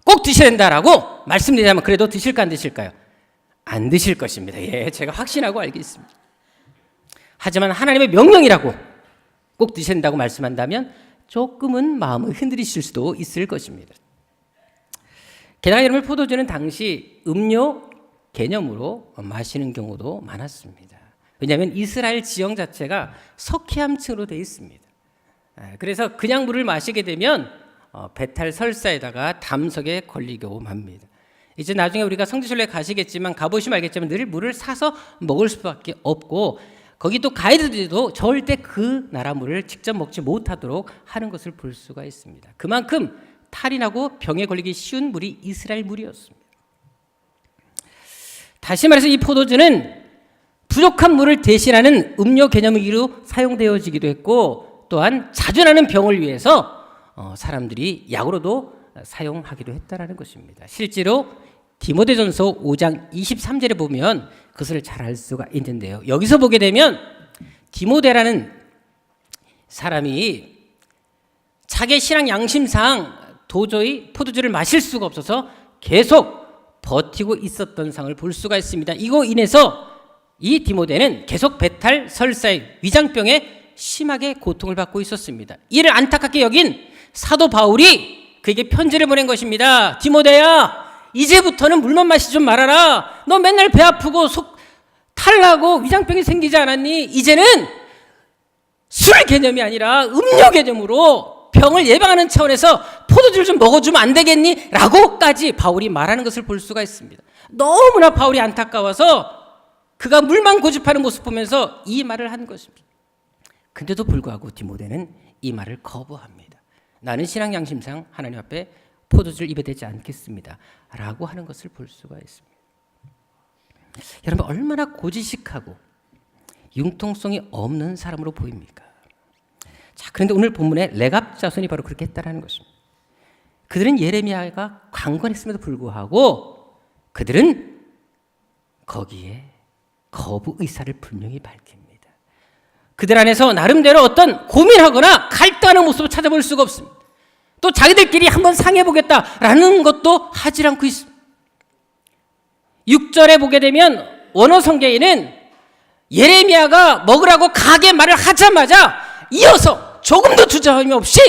꼭 드셔야 된다라고 말씀드리자면 그래도 드실까 안 드실까요? 안 드실 것입니다. 예, 제가 확신하고 알고 있습니다. 하지만 하나님의 명령이라고 꼭 드셔야 된다고 말씀한다면 조금은 마음을 흔들리실 수도 있을 것입니다. 게다가 여러분 포도주는 당시 음료 개념으로 마시는 경우도 많았습니다. 왜냐하면 이스라엘 지형 자체가 석회암층으로 되어 있습니다. 그래서 그냥 물을 마시게 되면 배탈 설사에다가 담석에 걸리고 맙니다. 이제 나중에 우리가 성지순례 가시겠지만 가보시면 알겠지만 늘 물을 사서 먹을 수밖에 없고 거기 또 가이드들도 절대 그 나라 물을 직접 먹지 못하도록 하는 것을 볼 수가 있습니다. 그만큼 탈이 나고 병에 걸리기 쉬운 물이 이스라엘 물이었습니다. 다시 말해서 이 포도주는 부족한 물을 대신하는 음료 개념으로 사용되어지기도 했고 또한 자주 나는 병을 위해서 사람들이 약으로도 사용하기도 했다는 것입니다. 실제로 디모데전서 5장 23절에 보면 그것을 잘 알 수가 있는데요. 여기서 보게 되면 디모데라는 사람이 자기의 신앙 양심상 도저히 포도주를 마실 수가 없어서 계속 버티고 있었던 상을 볼 수가 있습니다. 이거 인해서 이 디모데는 계속 배탈, 설사의 위장병에 심하게 고통을 받고 있었습니다. 이를 안타깝게 여긴 사도 바울이 그에게 편지를 보낸 것입니다. 디모데야, 이제부터는 물만 마시지 좀 말아라. 너 맨날 배 아프고 속 탈나고 위장병이 생기지 않았니? 이제는 술 개념이 아니라 음료 개념으로 병을 예방하는 차원에서 포도주를 좀 먹어주면 안 되겠니? 라고까지 바울이 말하는 것을 볼 수가 있습니다. 너무나 바울이 안타까워서 그가 물만 고집하는 모습 보면서 이 말을 한 것입니다. 근데도 불구하고 디모데는 이 말을 거부합니다. 나는 신앙 양심상 하나님 앞에 포도주를 입에 대지 않겠습니다. 라고 하는 것을 볼 수가 있습니다. 여러분, 얼마나 고지식하고 융통성이 없는 사람으로 보입니까? 자, 그런데 오늘 본문에 레갑 자손이 바로 그렇게 했다는 것입니다. 그들은 예레미야가 강권했음에도 불구하고 그들은 거기에 거부 의사를 분명히 밝힙니다. 그들 안에서 나름대로 어떤 고민하거나 갈등하는 모습을 찾아볼 수가 없습니다. 또 자기들끼리 한번 상해보겠다라는 것도 하지 않고 있습니다. 6절에 보게 되면 원어 성경에는 예레미야가 먹으라고 가게 말을 하자마자 이어서 조금도 주저함이 없이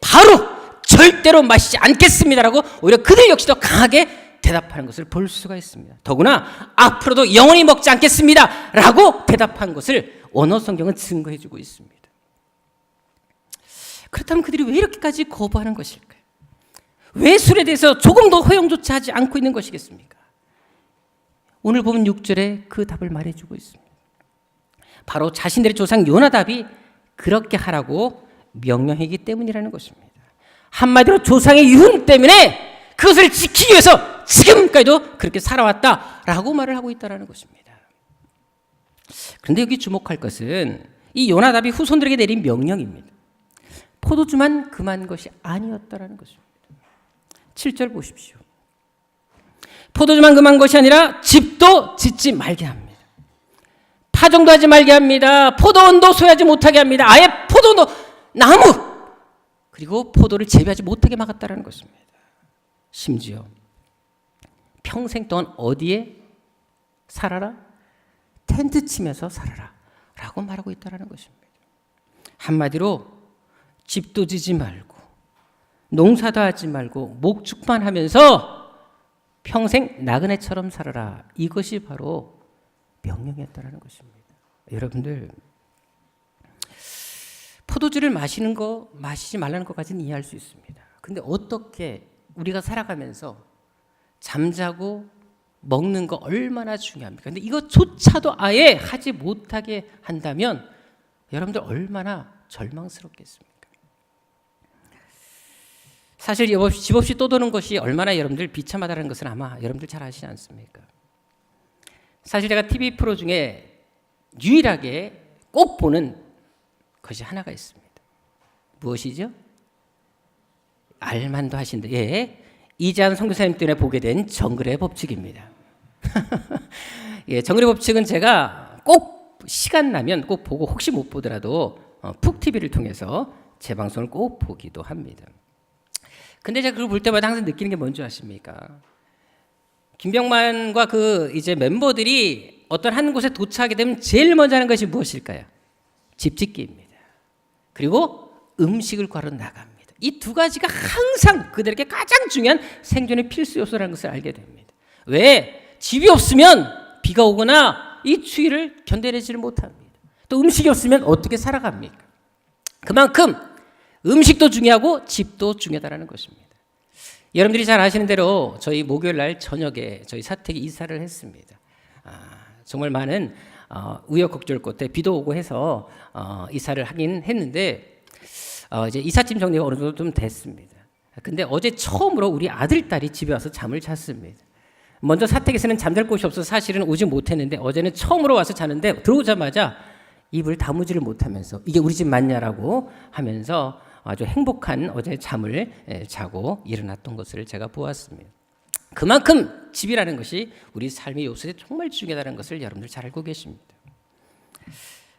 바로 절대로 마시지 않겠습니다라고 오히려 그들 역시도 강하게 대답하는 것을 볼 수가 있습니다. 더구나 앞으로도 영원히 먹지 않겠습니다라고 대답한 것을 원어 성경은 증거해주고 있습니다. 그렇다면 그들이 왜 이렇게까지 거부하는 것일까요? 왜 술에 대해서 조금도 허용조차 하지 않고 있는 것이겠습니까? 오늘 보면 6절에 그 답을 말해주고 있습니다. 바로 자신들의 조상 요나답이 그렇게 하라고 명령했기 때문이라는 것입니다. 한마디로 조상의 유훈 때문에 그것을 지키기 위해서 지금까지도 그렇게 살아왔다라고 말을 하고 있다는 것입니다. 그런데 여기 주목할 것은 이 요나답이 후손들에게 내린 명령입니다. 포도주만 금한 것이 아니었다라는 것입니다. 7절 보십시오. 포도주만 금한 것이 아니라 집도 짓지 말게 합니다. 파종도 하지 말게 합니다. 포도원도 소유하지 못하게 합니다. 아예 포도원도 나무 그리고 포도를 재배하지 못하게 막았다는 것입니다. 심지어 평생 동안 어디에 살아라? 텐트 치면서 살아라 라고 말하고 있다는 것입니다. 한마디로 집도 지지 말고 농사도 하지 말고 목축만 하면서 평생 나그네처럼 살아라. 이것이 바로 명령이었다는 것입니다. 여러분들, 포도주를 마시는 거, 마시지 말라는 것까지는 이해할 수 있습니다. 근데 어떻게 우리가 살아가면서 잠자고 먹는 거 얼마나 중요합니까? 근데 이것조차도 아예 하지 못하게 한다면 여러분들 얼마나 절망스럽겠습니까? 사실 집 없이 떠도는 것이 얼마나 여러분들 비참하다는 것은 아마 여러분들 잘 아시지 않습니까? 사실 제가 TV 프로 중에 유일하게 꼭 보는 것이 하나가 있습니다. 무엇이죠? 알만도 하신데, 예, 이재한 선교사님 때문에 보게 된 정글의 법칙입니다. 예, 정글의 법칙은 제가 꼭 시간 나면 꼭 보고 혹시 못 보더라도 푹 TV를 통해서 재방송을 꼭 보기도 합니다. 근데 제가 그걸 볼 때마다 항상 느끼는 게 뭔지 아십니까? 김병만과 그 이제 멤버들이 어떤 한 곳에 도착하게 되면 제일 먼저 하는 것이 무엇일까요? 집 짓기입니다. 그리고 음식을 구하러 나갑니다. 이 두 가지가 항상 그들에게 가장 중요한 생존의 필수 요소라는 것을 알게 됩니다. 왜? 집이 없으면 비가 오거나 이 추위를 견뎌내지를 못합니다. 또 음식이 없으면 어떻게 살아갑니까? 그만큼 음식도 중요하고 집도 중요하다는 것입니다. 여러분들이 잘 아시는 대로 저희 목요일 날 저녁에 저희 사택에 이사를 했습니다. 정말 많은 우여곡절 끝에 비도 오고 해서 이사를 하긴 했는데 이제 이삿짐 정리가 어느 정도 좀 됐습니다. 근데 어제 처음으로 우리 아들, 딸이 집에 와서 잠을 잤습니다. 먼저 사택에서는 잠잘 곳이 없어서 사실은 오지 못했는데 어제는 처음으로 와서 자는데 들어오자마자 입을 다무지를 못하면서 이게 우리 집 맞냐라고 하면서 아주 행복한 어제 잠을 자고 일어났던 것을 제가 보았습니다. 그만큼 집이라는 것이 우리 삶의 요소에 정말 중요하다는 것을 여러분들 잘 알고 계십니다.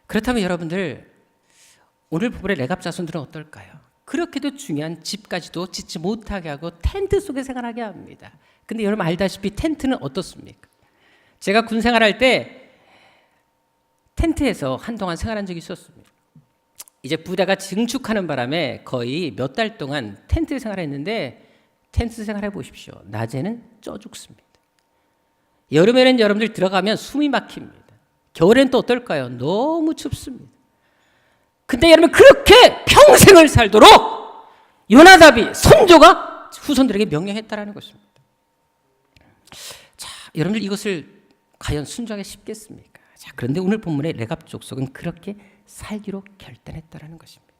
그렇다면 여러분들, 오늘 부분의 레갑 자손들은 어떨까요? 그렇게도 중요한 집까지도 짓지 못하게 하고 텐트 속에 생활하게 합니다. 근데 여러분 알다시피 텐트는 어떻습니까? 제가 군 생활할 때 텐트에서 한동안 생활한 적이 있었습니다. 이제 부대가 증축하는 바람에 거의 몇 달 동안 텐트 생활했는데 텐트 생활해 보십시오. 낮에는 쪄 죽습니다. 여름에는 여러분들 들어가면 숨이 막힙니다. 겨울에는 또 어떨까요? 너무 춥습니다. 근데 여러분 그렇게 평생을 살도록 요나답이 선조가 후손들에게 명령했다라는 것입니다. 자, 여러분들 이것을 과연 순종하기 쉽겠습니까? 자, 그런데 오늘 본문의 레갑 족속은 그렇게 살기로 결단했다라는 것입니다.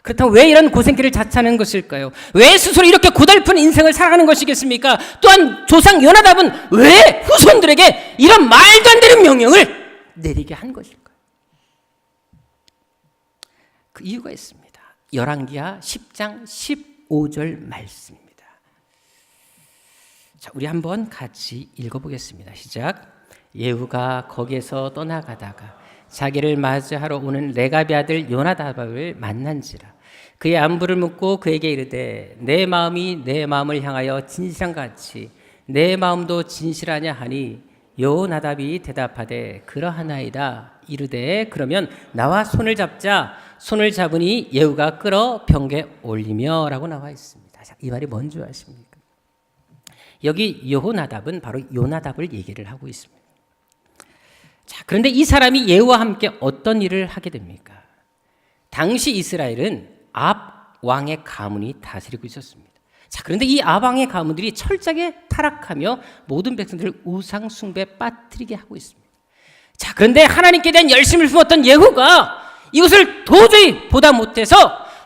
그렇다면 왜 이런 고생길을 자처하는 것일까요? 왜 스스로 이렇게 고달픈 인생을 살아가는 것이겠습니까? 또한 조상 요나답은 왜 후손들에게 이런 말도 안 되는 명령을 내리게 한 것일까요? 그 이유가 있습니다. 열왕기하 10장 15절 말씀입니다. 자, 우리 한번 같이 읽어보겠습니다. 시작. 예후가 거기에서 떠나가다가 자기를 맞이하러 오는 레갑의 아들 요나답을 만난지라. 그의 안부를 묻고 그에게 이르되 내 마음이 내 마음을 향하여 진실한 같이 내 마음도 진실하냐 하니 요나답이 대답하되 그러하나이다. 이르되 그러면 나와 손을 잡자. 손을 잡으니 예후가 끌어 병거에 올리며 라고 나와 있습니다. 자, 이 말이 뭔지 아십니까? 여기 여호나답은 바로 요나답을 얘기를 하고 있습니다. 자, 그런데 이 사람이 예후와 함께 어떤 일을 하게 됩니까? 당시 이스라엘은 압 왕의 가문이 다스리고 있었습니다. 자, 그런데 이 압 왕의 가문들이 철저하게 타락하며 모든 백성들을 우상 숭배에 빠뜨리게 하고 있습니다. 자, 그런데 하나님께 대한 열심을 품었던 예후가 이것을 도저히 보다 못해서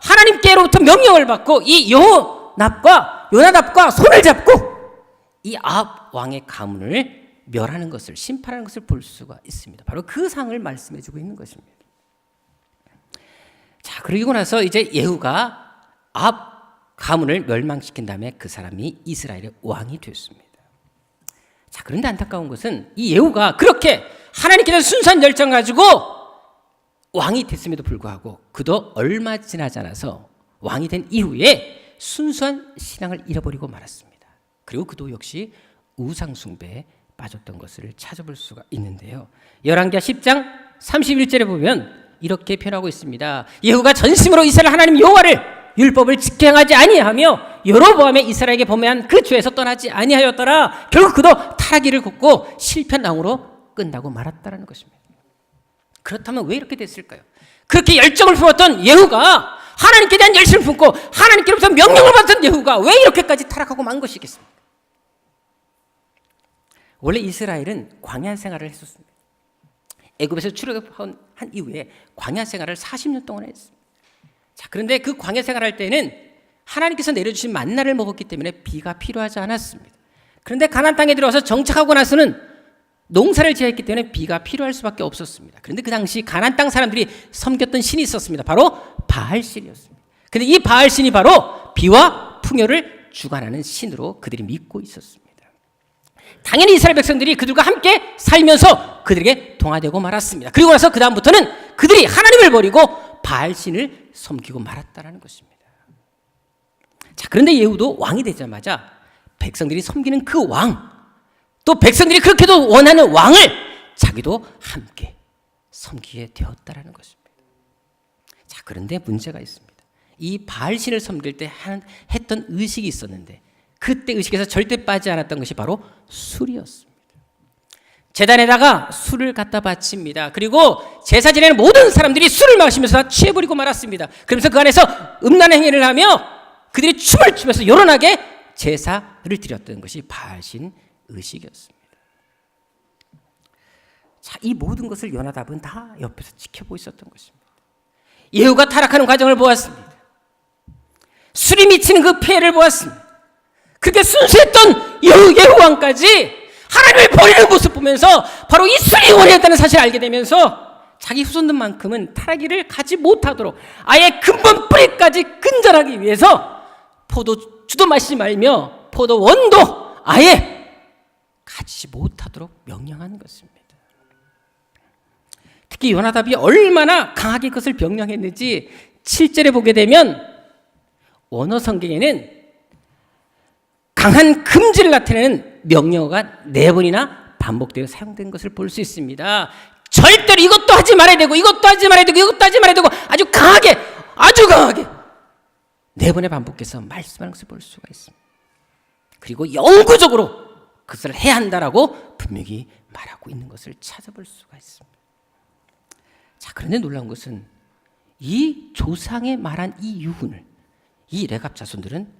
하나님께로부터 명령을 받고 이 요나답과 손을 잡고 이 압 왕의 가문을 멸하는 것을, 심판하는 것을 볼 수가 있습니다. 바로 그 상을 말씀해 주고 있는 것입니다. 자, 그리고 나서 이제 예후가 압 가문을 멸망시킨 다음에 그 사람이 이스라엘의 왕이 됐습니다. 자, 그런데 안타까운 것은 이 예후가 그렇게 하나님께 대한 순수한 열정 가지고 왕이 됐음에도 불구하고 그도 얼마 지나지 않아서 왕이 된 이후에 순수한 신앙을 잃어버리고 말았습니다. 그리고 그도 역시 우상 숭배에 빠졌던 것을 찾아볼 수가 있는데요. 열왕기하 10장 31절에 보면 이렇게 표현하고 있습니다. 예후가 전심으로 이스라엘 하나님 여호와를 율법을 지켜 행하지 아니하며 여로보암의 이스라엘에게 범해한 그 죄에서 떠나지 아니하였더라. 결국 그도 타락기를 걷고 실패낭으로 끝나고 말았다라는 것입니다. 그렇다면 왜 이렇게 됐을까요? 그렇게 열정을 품었던 예후가 하나님께 대한 열심을 품고 하나님께로부터 명령을 받던 예후가 왜 이렇게까지 타락하고 만 것이겠습니까? 원래 이스라엘은 광야 생활을 했었습니다. 애굽에서 출애굽한 이후에 광야 생활을 40년 동안 했습니다. 자, 그런데 그 광야 생활할 때는 하나님께서 내려주신 만나를 먹었기 때문에 비가 필요하지 않았습니다. 그런데 가나안 땅에 들어와서 정착하고 나서는 농사를 지었기 때문에 비가 필요할 수밖에 없었습니다. 그런데 그 당시 가나안 땅 사람들이 섬겼던 신이 있었습니다. 바로 바알신이었습니다. 그런데 이 바알신이 바로 비와 풍요를 주관하는 신으로 그들이 믿고 있었습니다. 당연히 이스라엘 백성들이 그들과 함께 살면서 그들에게 동화되고 말았습니다. 그리고 나서 그 다음부터는 그들이 하나님을 버리고 바알신을 섬기고 말았다라는 것입니다. 자, 그런데 예후도 왕이 되자마자 백성들이 섬기는 그 왕, 또 백성들이 그렇게도 원하는 왕을 자기도 함께 섬기게 되었다라는 것입니다. 자, 그런데 문제가 있습니다. 이 바알신을 섬길 때 했던 의식이 있었는데 그때 의식에서 절대 빠지지 않았던 것이 바로 술이었습니다. 제단에다가 술을 갖다 바칩니다. 그리고 제사 지내는 모든 사람들이 술을 마시면서 다 취해버리고 말았습니다. 그러면서 그 안에서 음란한 행위를 하며 그들이 춤을 추면서 요란하게 제사를 드렸던 것이 바알신 의식이었습니다. 자, 이 모든 것을 요나답은 다 옆에서 지켜보고 있었던 것입니다. 예후가 타락하는 과정을 보았습니다. 술이 미치는 그 피해를 보았습니다. 그렇게 순수했던 예후 왕까지 하나님을 버리는 모습 보면서 바로 이 술이 원인했다는 사실을 알게 되면서 자기 후손들만큼은 타락기를 가지 못하도록 아예 근본 뿌리까지 근절하기 위해서 포도주도 마시지 말며 포도원도 아예 가지지 못하도록 명령한 것입니다. 특히 요나답이 얼마나 강하게 그것을 명령했는지 7절에 보게 되면 원어 성경에는 강한 금지를 나타내는 명령어가 4번이나 반복되어 사용된 것을 볼 수 있습니다. 절대로 이것도 하지 말아야 되고 이것도 하지 말아야 되고 이것도 하지 말아야 되고 아주 강하게 4번에 반복해서 말씀하는 것을 볼 수가 있습니다. 그리고 영구적으로 그것을 해야 한다라고 분명히 말하고 있는 것을 찾아볼 수가 있습니다. 자, 그런데 놀라운 것은 이 조상의 말한 이 유훈을 이 레갑 자손들은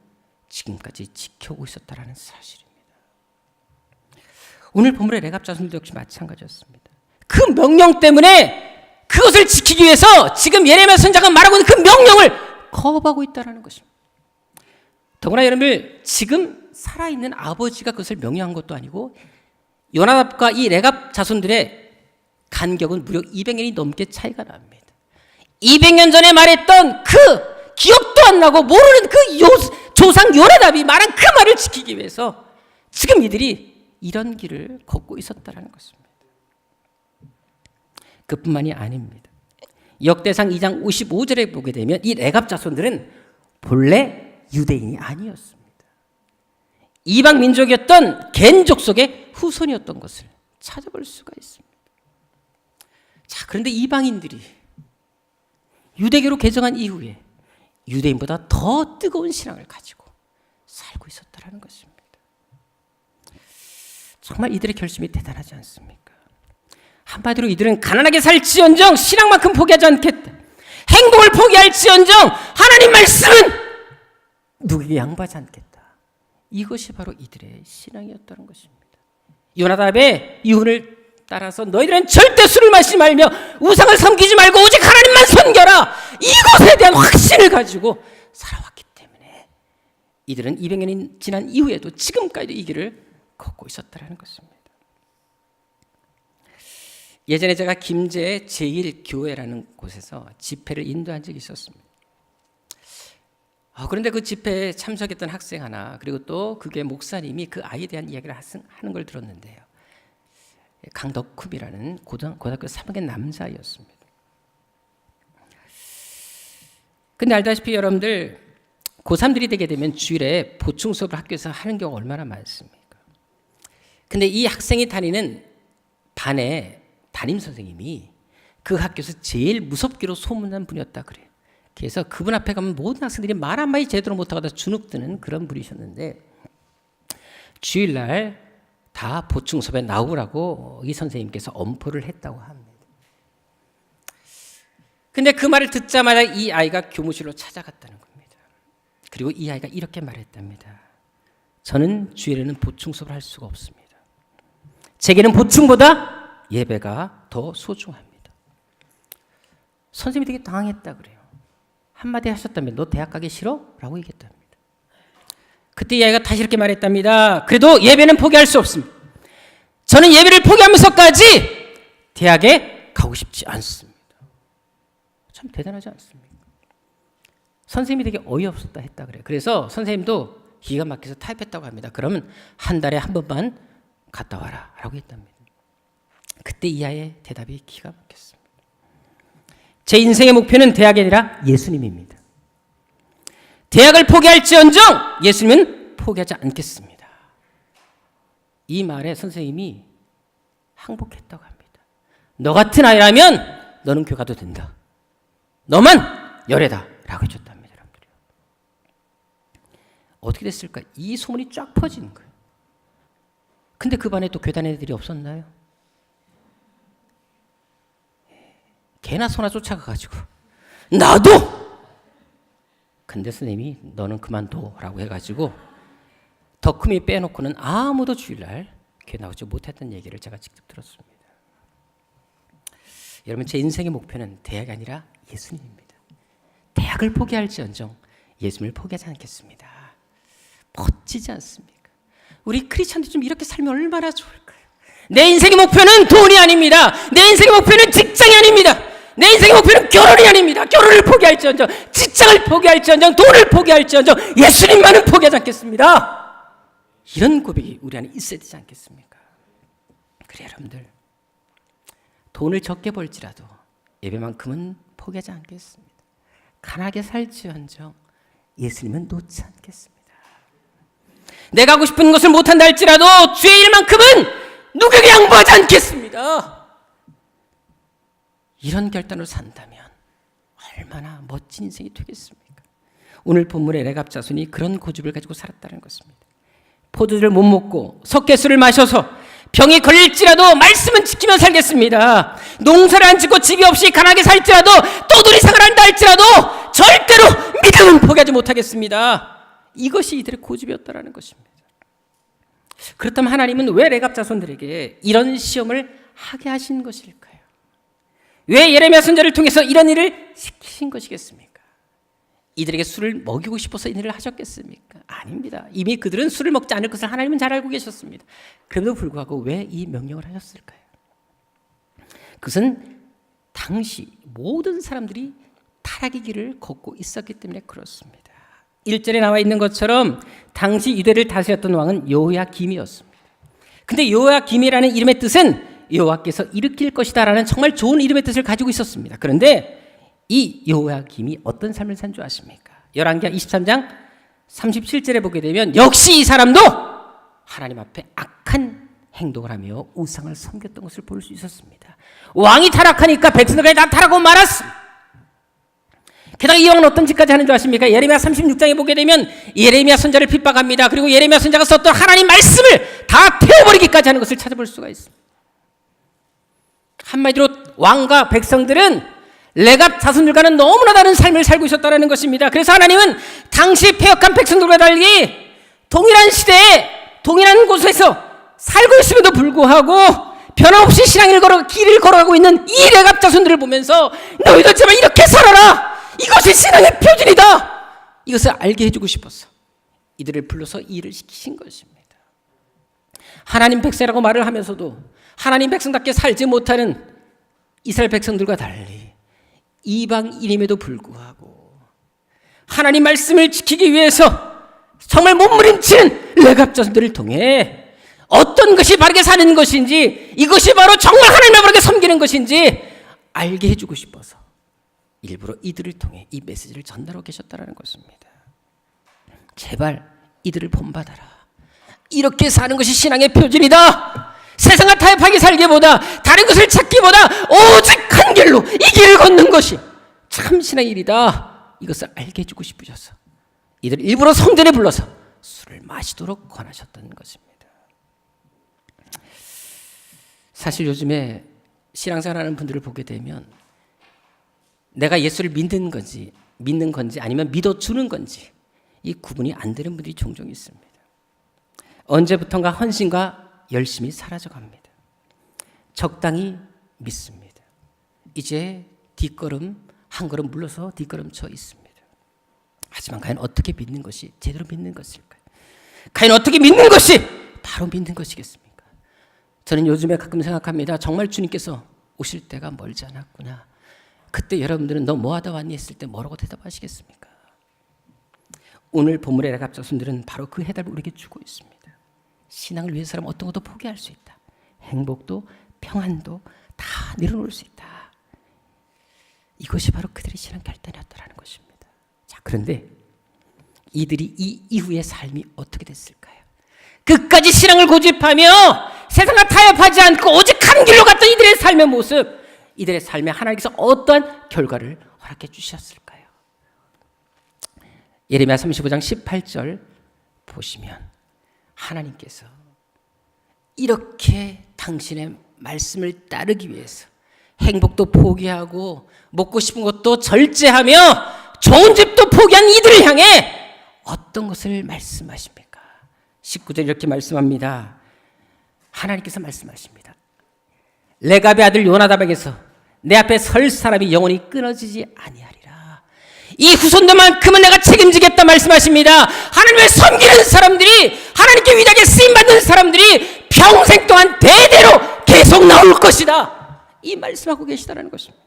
지금까지 지켜오고 있었다라는 사실입니다. 오늘 본문의 레갑 자손들도 역시 마찬가지였습니다. 그 명령 때문에 그것을 지키기 위해서 지금 예레미야 선지자가 말하고 있는 그 명령을 거부하고 있다는 것입니다. 더구나 여러분들, 지금 살아있는 아버지가 그것을 명령한 것도 아니고 요나답과 이 레갑 자손들의 간격은 무려 200년이 넘게 차이가 납니다. 200년 전에 말했던 그 기억도 안 나고 모르는 그 조상 요나답이 말한 그 말을 지키기 위해서 지금 이들이 이런 길을 걷고 있었다는 것입니다. 그뿐만이 아닙니다. 역대상 2장 55절에 보게 되면 이 레갑 자손들은 본래 유대인이 아니었습니다. 이방 민족이었던 겐 족속의 후손이었던 것을 찾아볼 수가 있습니다. 자, 그런데 이방인들이 유대교로 개정한 이후에 유대인보다 더 뜨거운 신앙을 가지고 살고 있었다는 것입니다. 정말 이들의 결심이 대단하지 않습니까? 한마디로 이들은 가난하게 살지언정 신앙만큼 포기하지 않겠다. 행복을 포기할지언정 하나님 말씀은 누구에게 양보하지 않겠다. 이것이 바로 이들의 신앙이었다는 것입니다. 요나답의 유훈을 따라서 너희들은 절대 술을 마시지 말며 우상을 섬기지 말고 오직 하나님만 섬겨라. 이것에 대한 확신을 가지고 살아왔기 때문에 이들은 200년이 지난 이후에도 지금까지도 이 길을 걷고 있었다는 것입니다. 예전에 제가 김제 제1교회라는 곳에서 집회를 인도한 적이 있었습니다. 그런데 그 집회에 참석했던 학생 하나, 그리고 또 그게 목사님이 그 아이에 대한 이야기를 하는 걸 들었는데요. 강덕쿰이라는 고등학교 3학년 남자아이였습니다. 근데 알다시피 여러분들, 고3들이 되게 되면 주일에 보충 수업을 학교에서 하는 경우가 얼마나 많습니까? 근데 이 학생이 다니는 반에 담임 선생님이 그 학교에서 제일 무섭기로 소문난 분이었다 그래요. 그래서 그분 앞에 가면 모든 학생들이 말 한마디 제대로 못하고 다 주눅드는 그런 분이셨는데 주일날 다 보충 수업에 나오라고 이 선생님께서 엄포를 했다고 합니다. 근데 그 말을 듣자마자 이 아이가 교무실로 찾아갔다는 겁니다. 그리고 이 아이가 이렇게 말했답니다. 저는 주일에는 보충 수업을 할 수가 없습니다. 제게는 보충보다 예배가 더 소중합니다. 선생님이 되게 당황했다 그래요. 한마디 하셨다면 너 대학 가기 싫어? 라고 얘기했답니다. 그때 이 아이가 다시 이렇게 말했답니다. 그래도 예배는 포기할 수 없습니다. 저는 예배를 포기하면서까지 대학에 가고 싶지 않습니다. 참 대단하지 않습니까? 선생님이 되게 어이없었다 했다 그래요. 그래서 선생님도 기가 막혀서 타협했다고 합니다. 그러면 한 달에 한 번만 갔다 와라 라고 했답니다. 그때 이 아이의 대답이 기가 막혔습니다. 제 인생의 목표는 대학이 아니라 예수님입니다. 대학을 포기할지언정 예수님은 포기하지 않겠습니다. 이 말에 선생님이 항복했다고 합니다. 너 같은 아이라면 너는 교회 가도 된다. 너만 열애다 라고 해줬답니다. 여러분들이. 어떻게 됐을까? 이 소문이 쫙 퍼지는 거예요. 근데 그 반에 또 교단 애들이 없었나요? 개나 소나 쫓아가가지고 나도! 근데 선생님이 너는 그만둬라고 해가지고 덕흠이 빼놓고는 아무도 주일날 교회 나오지 못했던 얘기를 제가 직접 들었습니다. 여러분, 제 인생의 목표는 대학이 아니라 예수님입니다. 대학을 포기할지언정 예수님을 포기하지 않겠습니다. 멋지지 않습니까? 우리 크리스찬들 좀 이렇게 살면 얼마나 좋을까요? 내 인생의 목표는 돈이 아닙니다. 내 인생의 목표는 직장이 아닙니다. 내 인생의 목표는 결혼이 아닙니다. 결혼을 포기할지언정, 직장을 포기할지언정, 돈을 포기할지언정 예수님만은 포기하지 않겠습니다. 이런 고백이 우리 안에 있어야 되지 않겠습니까? 그래 여러분들, 돈을 적게 벌지라도 예배만큼은 포기하지 않겠습니다. 가난하게 살지언정 예수님은 놓지 않겠습니다. 내가 하고 싶은 것을 못한다 할지라도 주의 일만큼은 누구에게 양보하지 않겠습니다. 이런 결단으로 산다면 얼마나 멋진 인생이 되겠습니까? 오늘 본문의 레갑 자손이 그런 고집을 가지고 살았다는 것입니다. 포도주를 못 먹고 석회수를 마셔서 병이 걸릴지라도 말씀은 지키며 살겠습니다. 농사를 안 짓고 집이 없이 가난하게 살지라도 떠돌이 생활을 한다 할지라도 절대로 믿음은 포기하지 못하겠습니다. 이것이 이들의 고집이었다는 것입니다. 그렇다면 하나님은 왜 레갑 자손들에게 이런 시험을 하게 하신 것일까요? 왜 예레미야 선지자를 통해서 이런 일을 시키신 것이겠습니까? 이들에게 술을 먹이고 싶어서 이 일을 하셨겠습니까? 아닙니다. 이미 그들은 술을 먹지 않을 것을 하나님은 잘 알고 계셨습니다. 그럼에도 불구하고 왜 이 명령을 하셨을까요? 그것은 당시 모든 사람들이 타락의 길을 걷고 있었기 때문에 그렇습니다. 1절에 나와 있는 것처럼 당시 유대를 다스렸던 왕은 여호야김이었습니다. 근데 여호야김이라는 이름의 뜻은 여호와께서 일으킬 것이다 라는 정말 좋은 이름의 뜻을 가지고 있었습니다. 그런데 이 여호야김이 어떤 삶을 산 줄 아십니까? 열왕기하 23장 37절에 보게 되면 역시 이 사람도 하나님 앞에 악한 행동을 하며 우상을 섬겼던 것을 볼 수 있었습니다. 왕이 타락하니까 백성들까지 다 타락하고 말았습니다. 게다가 이 왕은 어떤 짓까지 하는 줄 아십니까? 예레미야 36장에 보게 되면 예레미야 선지자를 핍박합니다. 그리고 예레미야 선지자가 썼던 하나님 말씀을 다 태워버리기까지 하는 것을 찾아볼 수가 있습니다. 한마디로 왕과 백성들은 레갑 자손들과는 너무나 다른 삶을 살고 있었다는 것입니다. 그래서 하나님은 당시 패역한 백성들과 달리 동일한 시대에 동일한 곳에서 살고 있음에도 불구하고 변함없이 길을 걸어가고 있는 이 레갑 자손들을 보면서 너희들 제발 이렇게 살아라! 이것이 신앙의 표준이다! 이것을 알게 해주고 싶어서 이들을 불러서 이 일을 시키신 것입니다. 하나님 백성이라고 말을 하면서도 하나님 백성답게 살지 못하는 이스라엘 백성들과 달리 이방인임에도 불구하고 하나님 말씀을 지키기 위해서 정말 몸부림치는 레갑 자손들을 통해 어떤 것이 바르게 사는 것인지, 이것이 바로 정말 하나님을 바르게 섬기는 것인지 알게 해주고 싶어서 일부러 이들을 통해 이 메시지를 전달하고 계셨다는 것입니다. 제발 이들을 본받아라. 이렇게 사는 것이 신앙의 표준이다. 세상과 타협하게 살기보다, 다른 것을 찾기보다 오직 한 길로 이 길을 걷는 것이 참 신앙의 일이다. 이것을 알게 해주고 싶으셔서 이들 일부러 성전에 불러서 술을 마시도록 권하셨던 것입니다. 사실 요즘에 신앙생활하는 분들을 보게 되면 내가 예수를 믿는 건지 아니면 믿어주는 건지 이 구분이 안 되는 분들이 종종 있습니다. 언제부턴가 헌신과 열심히 사라져갑니다. 적당히 믿습니다. 이제 한 걸음 물러서 뒷걸음쳐 있습니다. 하지만 과연 어떻게 믿는 것이 제대로 믿는 것일까요? 과연 어떻게 믿는 것이 바로 믿는 것이겠습니까? 저는 요즘에 가끔 생각합니다. 정말 주님께서 오실 때가 멀지 않았구나. 그때 여러분들은 너 뭐하다 왔니 했을 때 뭐라고 대답하시겠습니까? 오늘 본문의 레갑 자손들은 바로 그 해답을 우리에게 주고 있습니다. 신앙을 위해서라면 어떤 것도 포기할 수 있다. 행복도 평안도 다 내려놓을 수 있다. 이것이 바로 그들의 신앙 결단이었다는 것입니다. 자, 그런데 이들이 이 이후의 삶이 어떻게 됐을까요? 끝까지 신앙을 고집하며 세상과 타협하지 않고 오직 한 길로 갔던 이들의 삶의 모습, 이들의 삶에 하나님께서 어떠한 결과를 허락해 주셨을까요? 예레미야 35장 18절 보시면 하나님께서 이렇게 당신의 말씀을 따르기 위해서 행복도 포기하고 먹고 싶은 것도 절제하며 좋은 집도 포기한 이들을 향해 어떤 것을 말씀하십니까? 19절 이렇게 말씀합니다. 하나님께서 말씀하십니다. 레갑의 아들 요나답에게서 내 앞에 설 사람이 영원히 끊어지지 아니하리라. 이 후손들만큼은 내가 책임지겠다 말씀하십니다. 하나님을 섬기는 사람들이, 하나님께 위대하게 쓰임받는 사람들이 평생 동안 대대로 계속 나올 것이다. 이 말씀하고 계시다는 것입니다.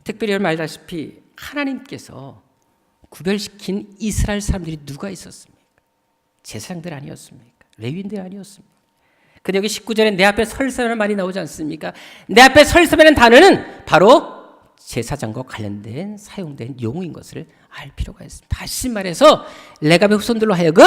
특별히 여러분 알다시피 하나님께서 구별시킨 이스라엘 사람들이 누가 있었습니까? 제사장들 아니었습니까? 레위인들 아니었습니까? 근데 여기 19절에 내 앞에 설 사람의 말이 나오지 않습니까? 내 앞에 설 사람이라는 단어는 바로 제사장과 관련된 사용된 용어인 것을 알 필요가 있습니다. 다시 말해서 레갑의 후손들로 하여금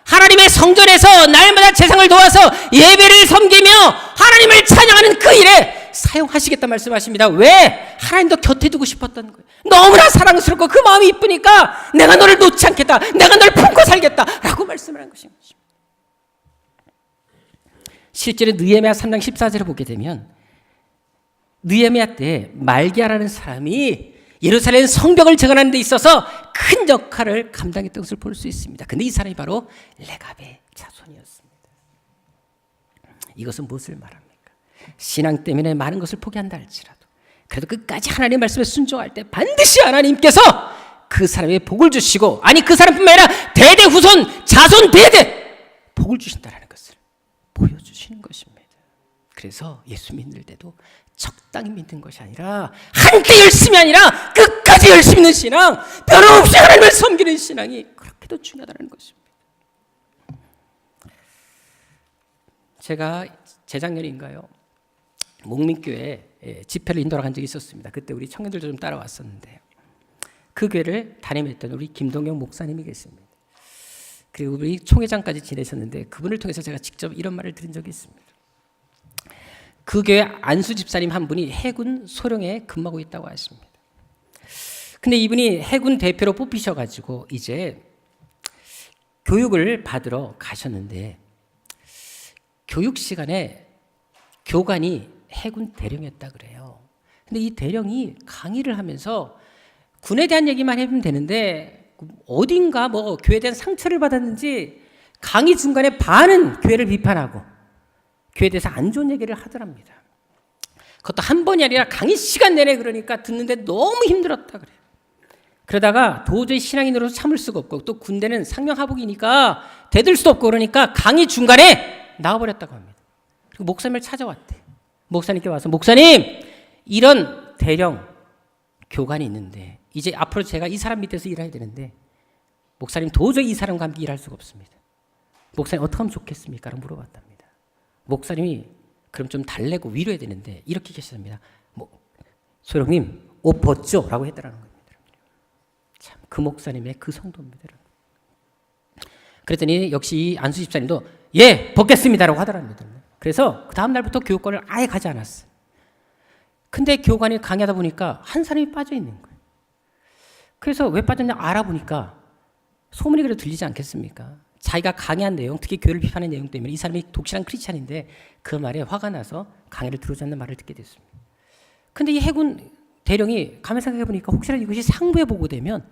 하나님의 성전에서 날마다 제상을 도와서 예배를 섬기며 하나님을 찬양하는 그 일에 사용하시겠다 말씀하십니다. 왜? 하나님도 곁에 두고 싶었던 거예요. 너무나 사랑스럽고 그 마음이 이쁘니까 내가 너를 놓지 않겠다, 내가 너를 품고 살겠다 라고 말씀을 한 것입니다. 실제로 느헤미야 3장 14절을 보게 되면 느헤미야 때 말기야라는 사람이 예루살렘 성벽을 재건하는 데 있어서 큰 역할을 감당했던 것을 볼 수 있습니다. 근데 이 사람이 바로 레갑의 자손이었습니다. 이것은 무엇을 말합니까? 신앙 때문에 많은 것을 포기한다 할지라도 그래도 끝까지 하나님의 말씀에 순종할 때 반드시 하나님께서 그 사람에게 복을 주시고, 아니 그 사람뿐만 아니라 대대 후손 자손 대대 복을 주신다는 것을 보여주시는 것입니다. 그래서 예수 믿을 때도 적당히 믿는 것이 아니라 한때 열심이 아니라 끝까지 열심히 있는 신앙, 변함없이 하나님을 섬기는 신앙이 그렇게도 중요하다는 것입니다. 제가 재작년인가요? 목민교회 집회를 인도하러 간 적이 있었습니다. 그때 우리 청년들도 좀 따라왔었는데요. 그 교회를 담임했던 우리 김동영 목사님이 계십니다. 그리고 우리 총회장까지 지내셨는데 그분을 통해서 제가 직접 이런 말을 들은 적이 있습니다. 그 교회 안수 집사님 한 분이 해군 소령에 근무하고 있다고 하십니다. 근데 이분이 해군 대표로 뽑히셔가지고 이제 교육을 받으러 가셨는데 교육 시간에 교관이 해군 대령이었다 그래요. 근데 이 대령이 강의를 하면서 군에 대한 얘기만 해보면 되는데 어딘가 뭐 교회에 대한 상처를 받았는지 강의 중간에 반은 교회를 비판하고 교회에 대해서 안 좋은 얘기를 하더랍니다. 그것도 한 번이 아니라 강의 시간 내내 그러니까 듣는데 너무 힘들었다 그래요. 그러다가 도저히 신앙인으로서 참을 수가 없고 또 군대는 상명하복이니까 대들 수도 없고 그러니까 강의 중간에 나와버렸다고 합니다. 그리고 목사님을 찾아왔대. 목사님께 와서 목사님 이런 대령 교관이 있는데 이제 앞으로 제가 이 사람 밑에서 일해야 되는데 목사님 도저히 이 사람과 함께 일할 수가 없습니다. 목사님 어떻게 하면 좋겠습니까? 라고 물어봤답니다. 목사님이 그럼 좀 달래고 위로해야 되는데 이렇게 계셨습니다. 뭐 소령님 옷 벗죠? 라고 했더라는 겁니다. 참 그 목사님의 그 성도입니다. 그랬더니 역시 이 안수 집사님도 예 벗겠습니다 라고 하더랍니다. 그래서 그 다음 날부터 교육관을 아예 가지 않았어요. 근데 교관이 강의하다 보니까 한 사람이 빠져 있는 거예요. 그래서 왜 빠졌냐 알아보니까 소문이 그래도 들리지 않겠습니까? 자기가 강의한 내용, 특히 교회를 비판한 내용 때문에 이 사람이 독실한 크리스찬인데 그 말에 화가 나서 강의를 들어오지 않는 말을 듣게 됐습니다. 근데 이 해군 대령이 가만히 생각해보니까 혹시라도 이것이 상부에 보고되면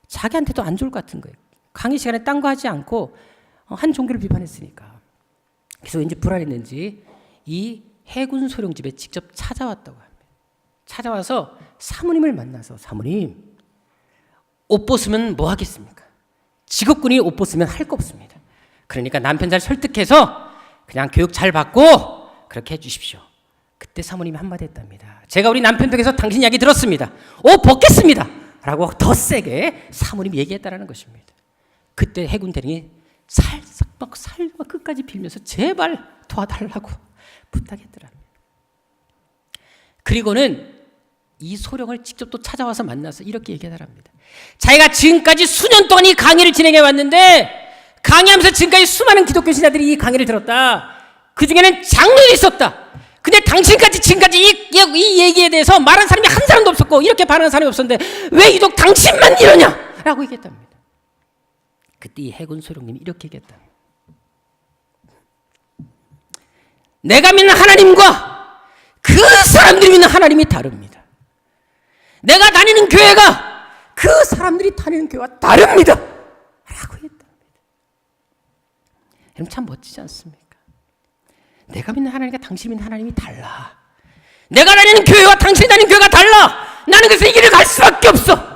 자기한테도 안 좋을 것 같은 거예요. 강의 시간에 딴 거 하지 않고 한 종교를 비판했으니까. 그래서 왠지 불안했는지 이 해군 소령집에 직접 찾아왔다고 합니다. 찾아와서 사모님을 만나서 사모님 옷 벗으면 뭐 하겠습니까? 직업군이 옷 벗으면 할 거 없습니다. 그러니까 남편 잘 설득해서 그냥 교육 잘 받고 그렇게 해주십시오. 그때 사모님이 한마디 했답니다. 제가 우리 남편 덕에서 당신 이야기 들었습니다. 옷 벗겠습니다. 라고 더 세게 사모님이 얘기했다는 것입니다. 그때 해군 대령이 살짝 끝까지 빌면서 제발 도와달라고 부탁했더랍니다. 그리고는 이 소령을 직접 또 찾아와서 만나서 이렇게 얘기하더랍니다. 자기가 지금까지 수년 동안 이 강의를 진행해 왔는데 강의하면서 지금까지 수많은 기독교 신자들이 이 강의를 들었다. 그 중에는 장로도 있었다. 근데 당신까지 지금까지 이 얘기에 대해서 말한 사람이 한 사람도 없었고 이렇게 반응한 사람이 없었는데 왜 유독 당신만 이러냐? 라고 얘기했답니다. 그때 이 해군 소령님이 이렇게 얘기했답니다. 내가 믿는 하나님과 그 사람들이 믿는 하나님이 다릅니다. 내가 다니는 교회가 그 사람들이 다니는 교회와 다릅니다. 라고 했답니다. 여러분 참 멋지지 않습니까? 내가 믿는 하나님과 당신 믿는 하나님이 달라. 내가 다니는 교회와 당신이 다니는 교회가 달라. 나는 그래서 이 길을 갈 수밖에 없어.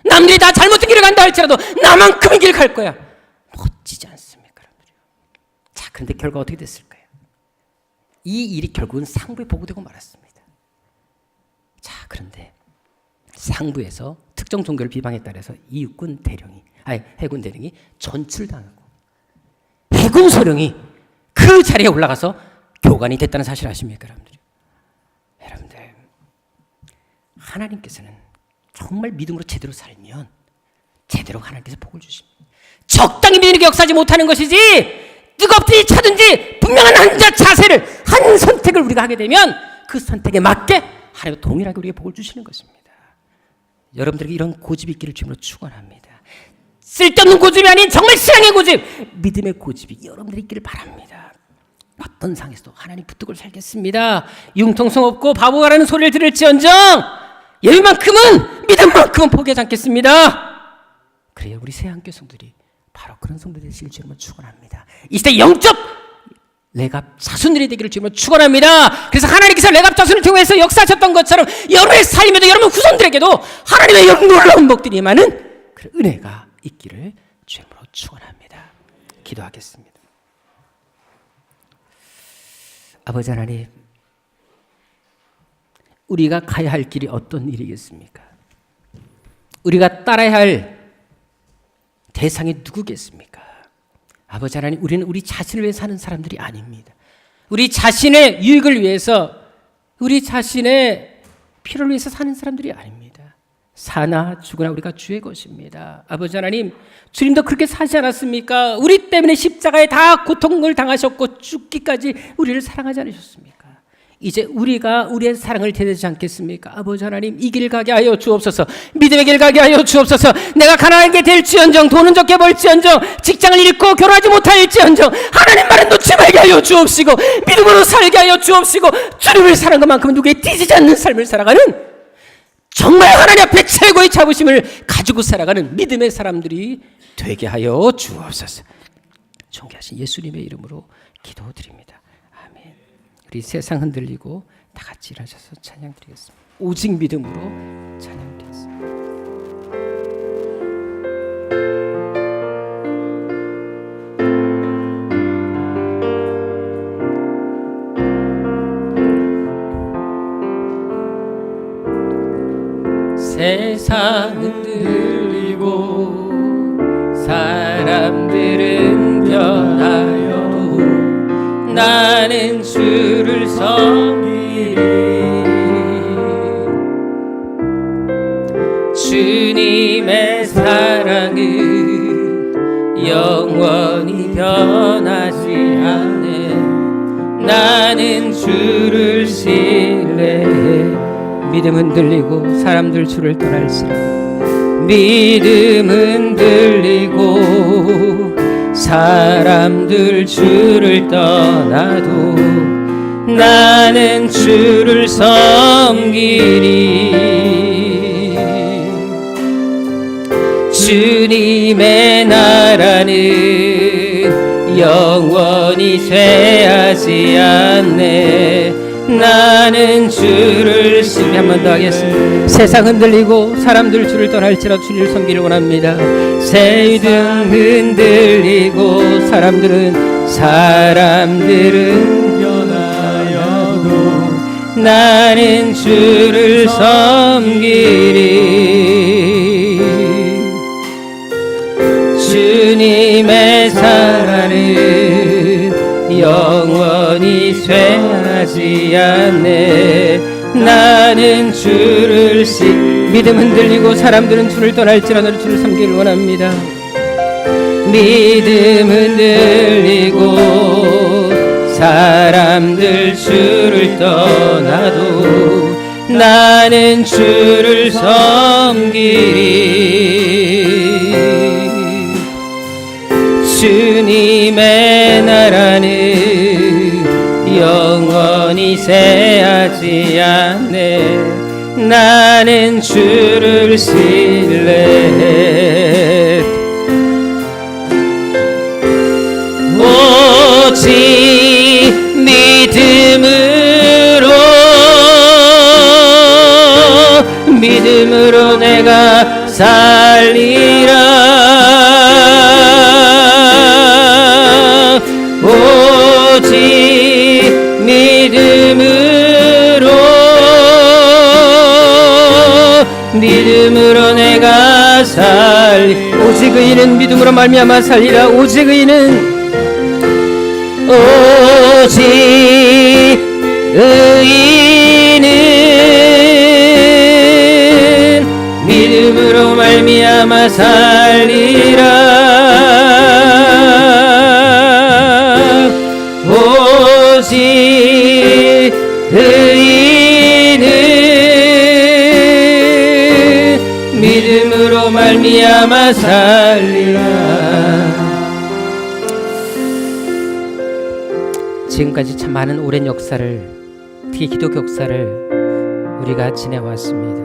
남들이 다 잘못된 길을 간다 할지라도 나만큼 이 길을 갈 거야. 멋지지 않습니까? 자, 그런데 결과 어떻게 됐을까요? 이 일이 결국은 상부에 보고되고 말았습니다. 자, 그런데 상부에서 특정 종교를 비방했다 해서 이 해군 대령이 전출당하고 해군 소령이 그 자리에 올라가서 교관이 됐다는 사실 아십니까, 여러분들? 여러분들, 하나님께서는 정말 믿음으로 제대로 살면 제대로 하나님께서 복을 주십니다. 적당히 믿는 게 역사하지 못하는 것이지, 뜨겁든지 차든지 분명한 한 자세를, 한 선택을 우리가 하게 되면 그 선택에 맞게 하나님은 동일하게 우리에게 복을 주시는 것입니다. 여러분들에게 이런 고집이 있기를 주님으로 축원합니다. 쓸데없는 고집이 아닌 정말 신앙의 고집, 믿음의 고집이 여러분들이 있기를 바랍니다. 어떤 상에서도 하나님 붙들고 살겠습니다. 융통성 없고 바보가라는 소리를 들을지언정 예배만큼은, 믿음만큼은 포기하지 않겠습니다. 그래야 우리 새한교 성들이 바로 그런 성도들이 되시길 주님으로 축원합니다. 이 시대 영적 레갑 자손들이 되기를 주님으로 축원합니다. 그래서 하나님께서 레갑 자손을 통해서 역사하셨던 것처럼 여러분의 삶에도, 여러분 후손들에게도 하나님의 이런 놀라운 복들이 임하는 그런 은혜가 있기를 주님으로 축원합니다. 기도하겠습니다. 아버지 하나님, 우리가 가야 할 길이 어떤 일이겠습니까? 우리가 따라야 할 대상이 누구겠습니까? 아버지 하나님, 우리는 우리 자신을 위해 사는 사람들이 아닙니다. 우리 자신의 유익을 위해서, 우리 자신의 필요를 위해서 사는 사람들이 아닙니다. 사나 죽으나 우리가 주의 것입니다. 아버지 하나님, 주님도 그렇게 사지 않았습니까? 우리 때문에 십자가에 다 고통을 당하셨고 죽기까지 우리를 사랑하지 않으셨습니까? 이제 우리가 우리의 사랑을 대되지 않겠습니까? 아버지 하나님, 이 길 가게 하여 주옵소서. 믿음의 길 가게 하여 주옵소서. 내가 가난하게 될지언정, 돈은 적게 벌지언정, 직장을 잃고 결혼하지 못할지언정, 하나님 말은 놓지 말게 하여 주옵시고, 믿음으로 살게 하여 주옵시고, 주님을 사랑한 것만큼은 누구에 띄지 않는 삶을 살아가는, 정말 하나님 앞에 최고의 자부심을 가지고 살아가는 믿음의 사람들이 되게 하여 주옵소서. 존귀하신 예수님의 이름으로 기도드립니다. 아멘. 우리 세상 흔들리고 다 같이 일하셔서 찬양드리겠습니다. 오직 믿음으로 찬양드리겠습니다. 세상은 흔들리고 사람들은 변하여도 나는 주를 섬기리. 주님의 사랑은 영원히 변하지 않네. 나는 주를 신뢰해. 믿음 흔들리고 사람들 주를 떠날지라. 믿음 흔들리고 사람들 주를 떠나도 나는 주를 섬기리. 주님의 나라는 영원히 쇠하지 않네. 나는 주를 신뢰. 한 번 더 하겠습니다. 세상 흔들리고 사람들 주를 떠날지라 주를 섬기를 원합니다. 세상 흔들리고 사람들은 변하여도 나는 주를 섬기리. 주님의 사랑은 영원히 쇠하지 않네. 나는 주를 믿음 흔들리고 사람들은 주를 떠날지라 너는 주를 섬기를 원합니다. 믿음 흔들리고 사람들 주를 떠나도 나는 주를 섬기리. 주님의 나라는 영원히 쇠하지 않네. 나는 주를 신뢰해. 오직 믿음으로 내가 살리라. 오직 믿음으로 내가 살리. 오직 의인은 믿음으로 말미암아 살리라. 오직 의인은 믿음으로 말미암아 살리라. 내가 살리라. 지금까지 참 많은 오랜 역사를, 특히 기독교 역사를 우리가 지내왔습니다.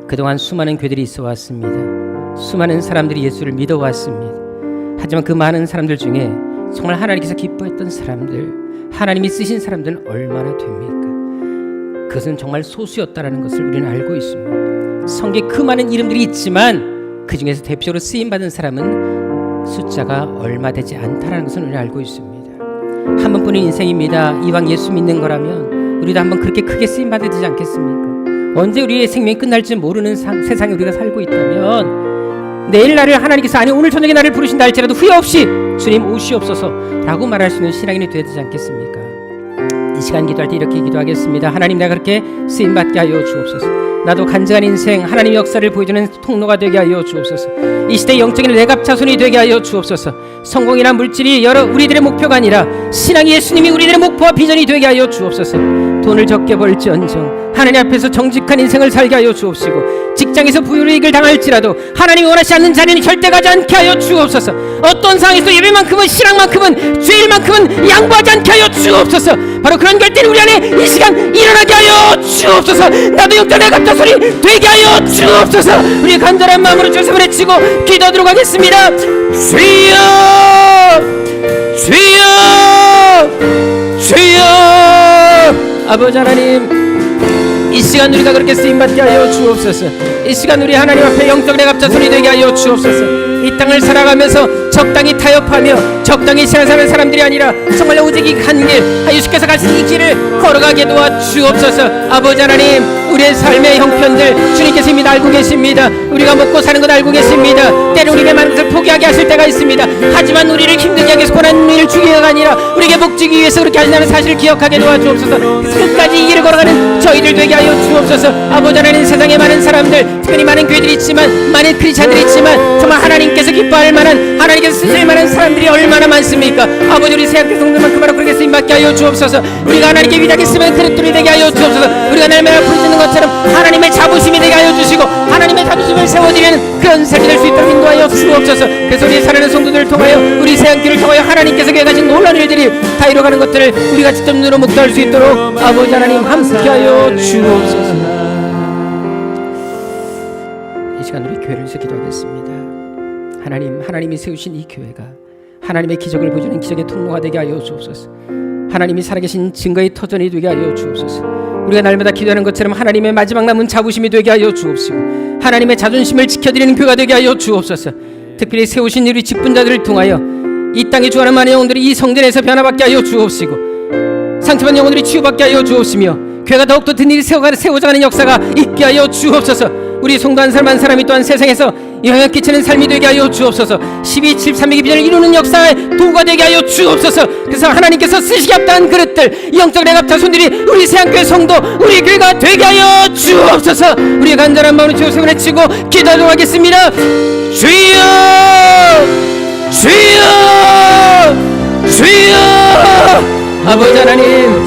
그동안 수많은 교회들이 있어 왔습니다. 수많은 사람들이 예수를 믿어왔습니다. 하지만 그 많은 사람들 중에 정말 하나님께서 기뻐했던 사람들, 하나님이 쓰신 사람들은 얼마나 됩니까? 그것은 정말 소수였다라는 것을 우리는 알고 있습니다. 성경에 그 많은 이름들이 있지만 그 중에서 대표로 쓰임받은 사람은 숫자가 얼마 되지 않다라는 것을 우리는 알고 있습니다. 한 번뿐인 인생입니다. 이왕 예수 믿는 거라면 우리도 한번 그렇게 크게 쓰임받아야 되지 않겠습니까? 언제 우리의 생명이 끝날지 모르는 세상에 우리가 살고 있다면 내일 나를 하나님께서, 아니 오늘 저녁에 나를 부르신다 할지라도 후회 없이 주님 오시옵소서 라고 말할 수 있는 신앙인이 되어야 되지 않겠습니까? 이 시간 기도할 때 이렇게 기도하겠습니다. 하나님, 내가 그렇게 쓰임받게 하여 주옵소서. 나도 간증한 인생 하나님의 역사를 보여주는 통로가 되게 하여 주옵소서. 이 시대 영적인 레갑 자손이 되게 하여 주옵소서. 성공이나 물질이 여러 우리들의 목표가 아니라 신앙이 예수님이 우리들의 목표와 비전이 되게 하여 주옵소서. 돈을 적게 벌지언정 하나님 앞에서 정직한 인생을 살게 하여 주옵시고, 직장에서 부유이익을 당할지라도 하나님이 원하지 않는 자리는 절대 가지 않게 하여 주옵소서. 어떤 상황에서 예배만큼은, 신앙만큼은, 죄일만큼은 양보하지 않게 하여 주옵소서. 바로 그런 결단이 우리 안에 이 시간 일어나게 하여 주옵소서. 나도 영적인 갑자손이 되게 하여 주옵소서. 우리 간절한 마음으로 주님을 외치고 기도하도록 하겠습니다. 주여, 주여, 주여. 아버지 하나님, 이 시간 우리가 그렇게 쓰임받게 하여 주옵소서. 이 시간 우리 하나님 앞에 영적 내갑자손이 되게 하여 주옵소서. 이 땅을 살아가면서 적당히 타협하며 적당히 신앙사는 사람들이 아니라 정말 오직 이 한 길, 예수께서 가신 이 길을 걸어가게 도와 주옵소서. 아버지 하나님, 우리의 삶의 형편들 주님께서 이미 알고 계십니다. 우리가 먹고 사는 것 알고 계십니다. 때로 우리에게 많은 것을 포기하게 하실 때가 있습니다. 하지만 우리를 힘들게 하기 위해서 고난 일을 주기 위해서가 아니라 우리에게 복 주기 위해서 그렇게 하신다는 사실을 기억하게 도와 주옵소서. 끝까지 이 길을 걸어가는 저희들 되게 하여 주옵소서. 아버지 하나님, 세상에 많은 사람들, 특별히 많은 교회들이 있지만, 많은 크리스찬들이 있지만, 정말 하나님께서 기뻐할 만한, 하나님께서 쓰실 만한 사람들이 얼마나 많습니까? 아버지, 우리 새학교 성도만큼 바로 그렇게 쓰임받게 하여 주옵소서. 우리가 하나님께 위대하게 쓰면 그릇들이 되게 하여 주옵소서. 우리가 날마다 부르짖는 것처럼 하나님의 자부심이 되게 하여 주시고 하나님의 자부심을 세워드리는 그런 삶이 될 수 있도록 인도하여 주옵소서. 그래서 우리 사랑하는 성도들을 통하여, 우리 새학교를 통하여 하나님께서 계획하신 놀라운 일들이 다 이뤄가는 것들을 우리가 직접 눈으로 목도할 수 있도록 아버지 하나님 함께하여 주옵소서. 이 시간 우리 교회를 위해서 기도하겠습니다. 하나님, 하나님이 세우신 이 교회가 하나님의 기적을 보여주는 기적의 통로가 되게 하여 주옵소서. 하나님이 살아계신 증거의 터전이 되게 하여 주옵소서. 우리가 날마다 기도하는 것처럼 하나님의 마지막 남은 자부심이 되게 하여 주옵시고, 하나님의 자존심을 지켜드리는 교회가 되게 하여 주옵소서. 특별히 세우신 우리 직분자들을 통하여 이 땅에 주하는 많은 영혼들이 이 성전에서 변화받게 하여 주옵시고, 상처받은 영혼들이 치유받게 하여 주옵시며, 교회가 더욱더 든든히 세워져가는 역사가 있게 하여 주옵소서. 우리 성도 한 사람 한 사람이 또한 세상에서 영향 끼치는 삶이 되게 하여 주옵소서. 12.7 300의 비전을 이루는 역사의 도구가 되게 하여 주옵소서. 그래서 하나님께서 쓰시기 합당한 그릇들, 영적 내갑 자손들이 우리 새한교회 성도, 우리 교회가 되게 하여 주옵소서. 우리 간절한 마음으로 주옵소서 외치고 기도하도록 하겠습니다. 주여, 주여, 주여. 아버지 하나님,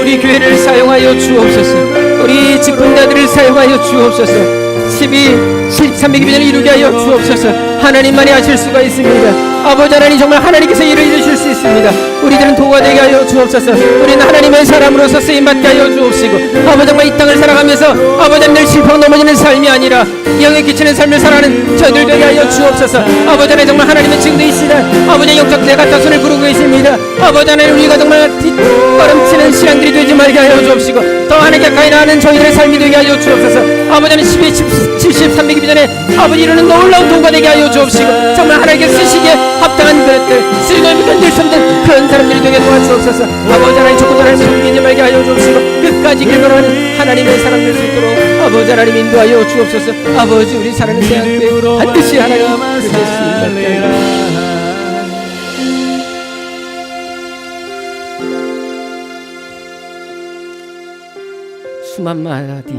우리 교회를 사용하여 주옵소서. 우리 직분자들을 사용하여 주옵소서. 12.300의 비전을 이루게 하여 주옵소서. 하나님만이 하실 수가 있습니다. 아버지 하나님, 정말 하나님께서 일을 이루실 수 있습니다. 우리들은 도가 되게 하여 주옵소서. 우리는 하나님의 사람으로서 쓰임받게 하여 주옵시고, 아버지 정말 이 땅을 살아가면서 아버지 하나님, 늘 실패하고 넘어지는 삶이 아니라 영에 끼치는 삶을 살아가는 저희들 되게 하여 주옵소서. 아버지 하나님, 정말 하나님은 지금도 이 시간 아버지 영적 내가 자손을 부르고 계십니다. 아버지 하나님, 우리가 정말 뒷걸음치는 신앙들이 되지 말게 하여 주옵시고, 더 하나님 가까이 나가는 저희들의 삶이 되게 하여 주옵소서. 아버지 하나님, 12.300의 비전에 아버지 이루는 놀라운 도가 되게 하여 주옵시고, 정말 하나님께 쓰시기에 합당한 그릇들, 쓰리고 견딜 수 없는 그런 사람들이 되게 도와주옵소서. 아버지 하나님, 조금 하나님을 숨기지 말게 하여 주옵시고, 끝까지 길 걸어가는 하나님의 사람 될 수 있도록 아버지 하나님 인도하여 주옵소서. 아버지, 우리 사랑하는 새한교회 반드시 하나님 그릇에 쓰임받게 하여 수만 마디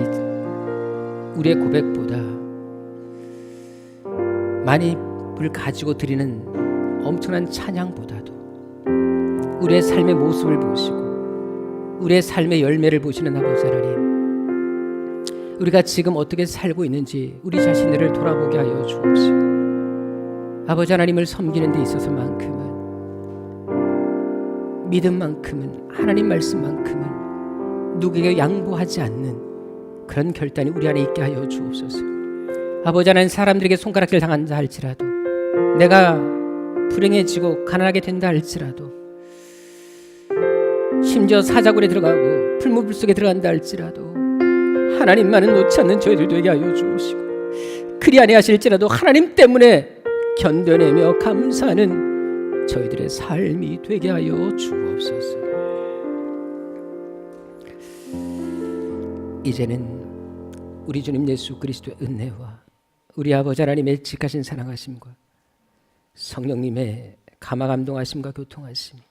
우리의 고백보다 많이 을 가지고 드리는 엄청난 찬양보다도 우리의 삶의 모습을 보시고 우리의 삶의 열매를 보시는 아버지 하나님, 우리가 지금 어떻게 살고 있는지 우리 자신들을 돌아보게 하여 주옵시고, 아버지 하나님을 섬기는 데 있어서만큼은, 믿음만큼은, 하나님 말씀만큼은 누구에게 양보하지 않는 그런 결단이 우리 안에 있게 하여 주옵소서. 아버지 하나님, 사람들에게 손가락질 당한다 할지라도, 내가 불행해지고 가난하게 된다 할지라도, 심지어 사자굴에 들어가고 풀무불 속에 들어간다 할지라도 하나님만은 놓지 않는 저희들 되게 하여 주옵시고, 그리 아니하실지라도 하나님 때문에 견뎌내며 감사하는 저희들의 삶이 되게 하여 주옵소서. 이제는 우리 주님 예수 그리스도의 은혜와 우리 아버지 하나님의 직하신 사랑하심과 성령님의 감화감동하심과 교통하심이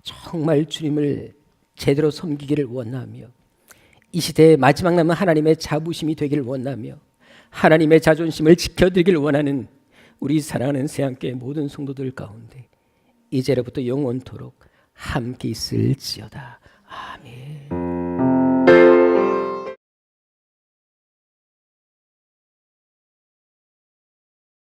정말 주님을 제대로 섬기기를 원하며, 이 시대의 마지막 남은 하나님의 자부심이 되기를 원하며, 하나님의 자존심을 지켜드리기를 원하는 우리 사랑하는 새함교회 모든 성도들 가운데 이제로부터 영원토록 함께 있을지어다. 아멘.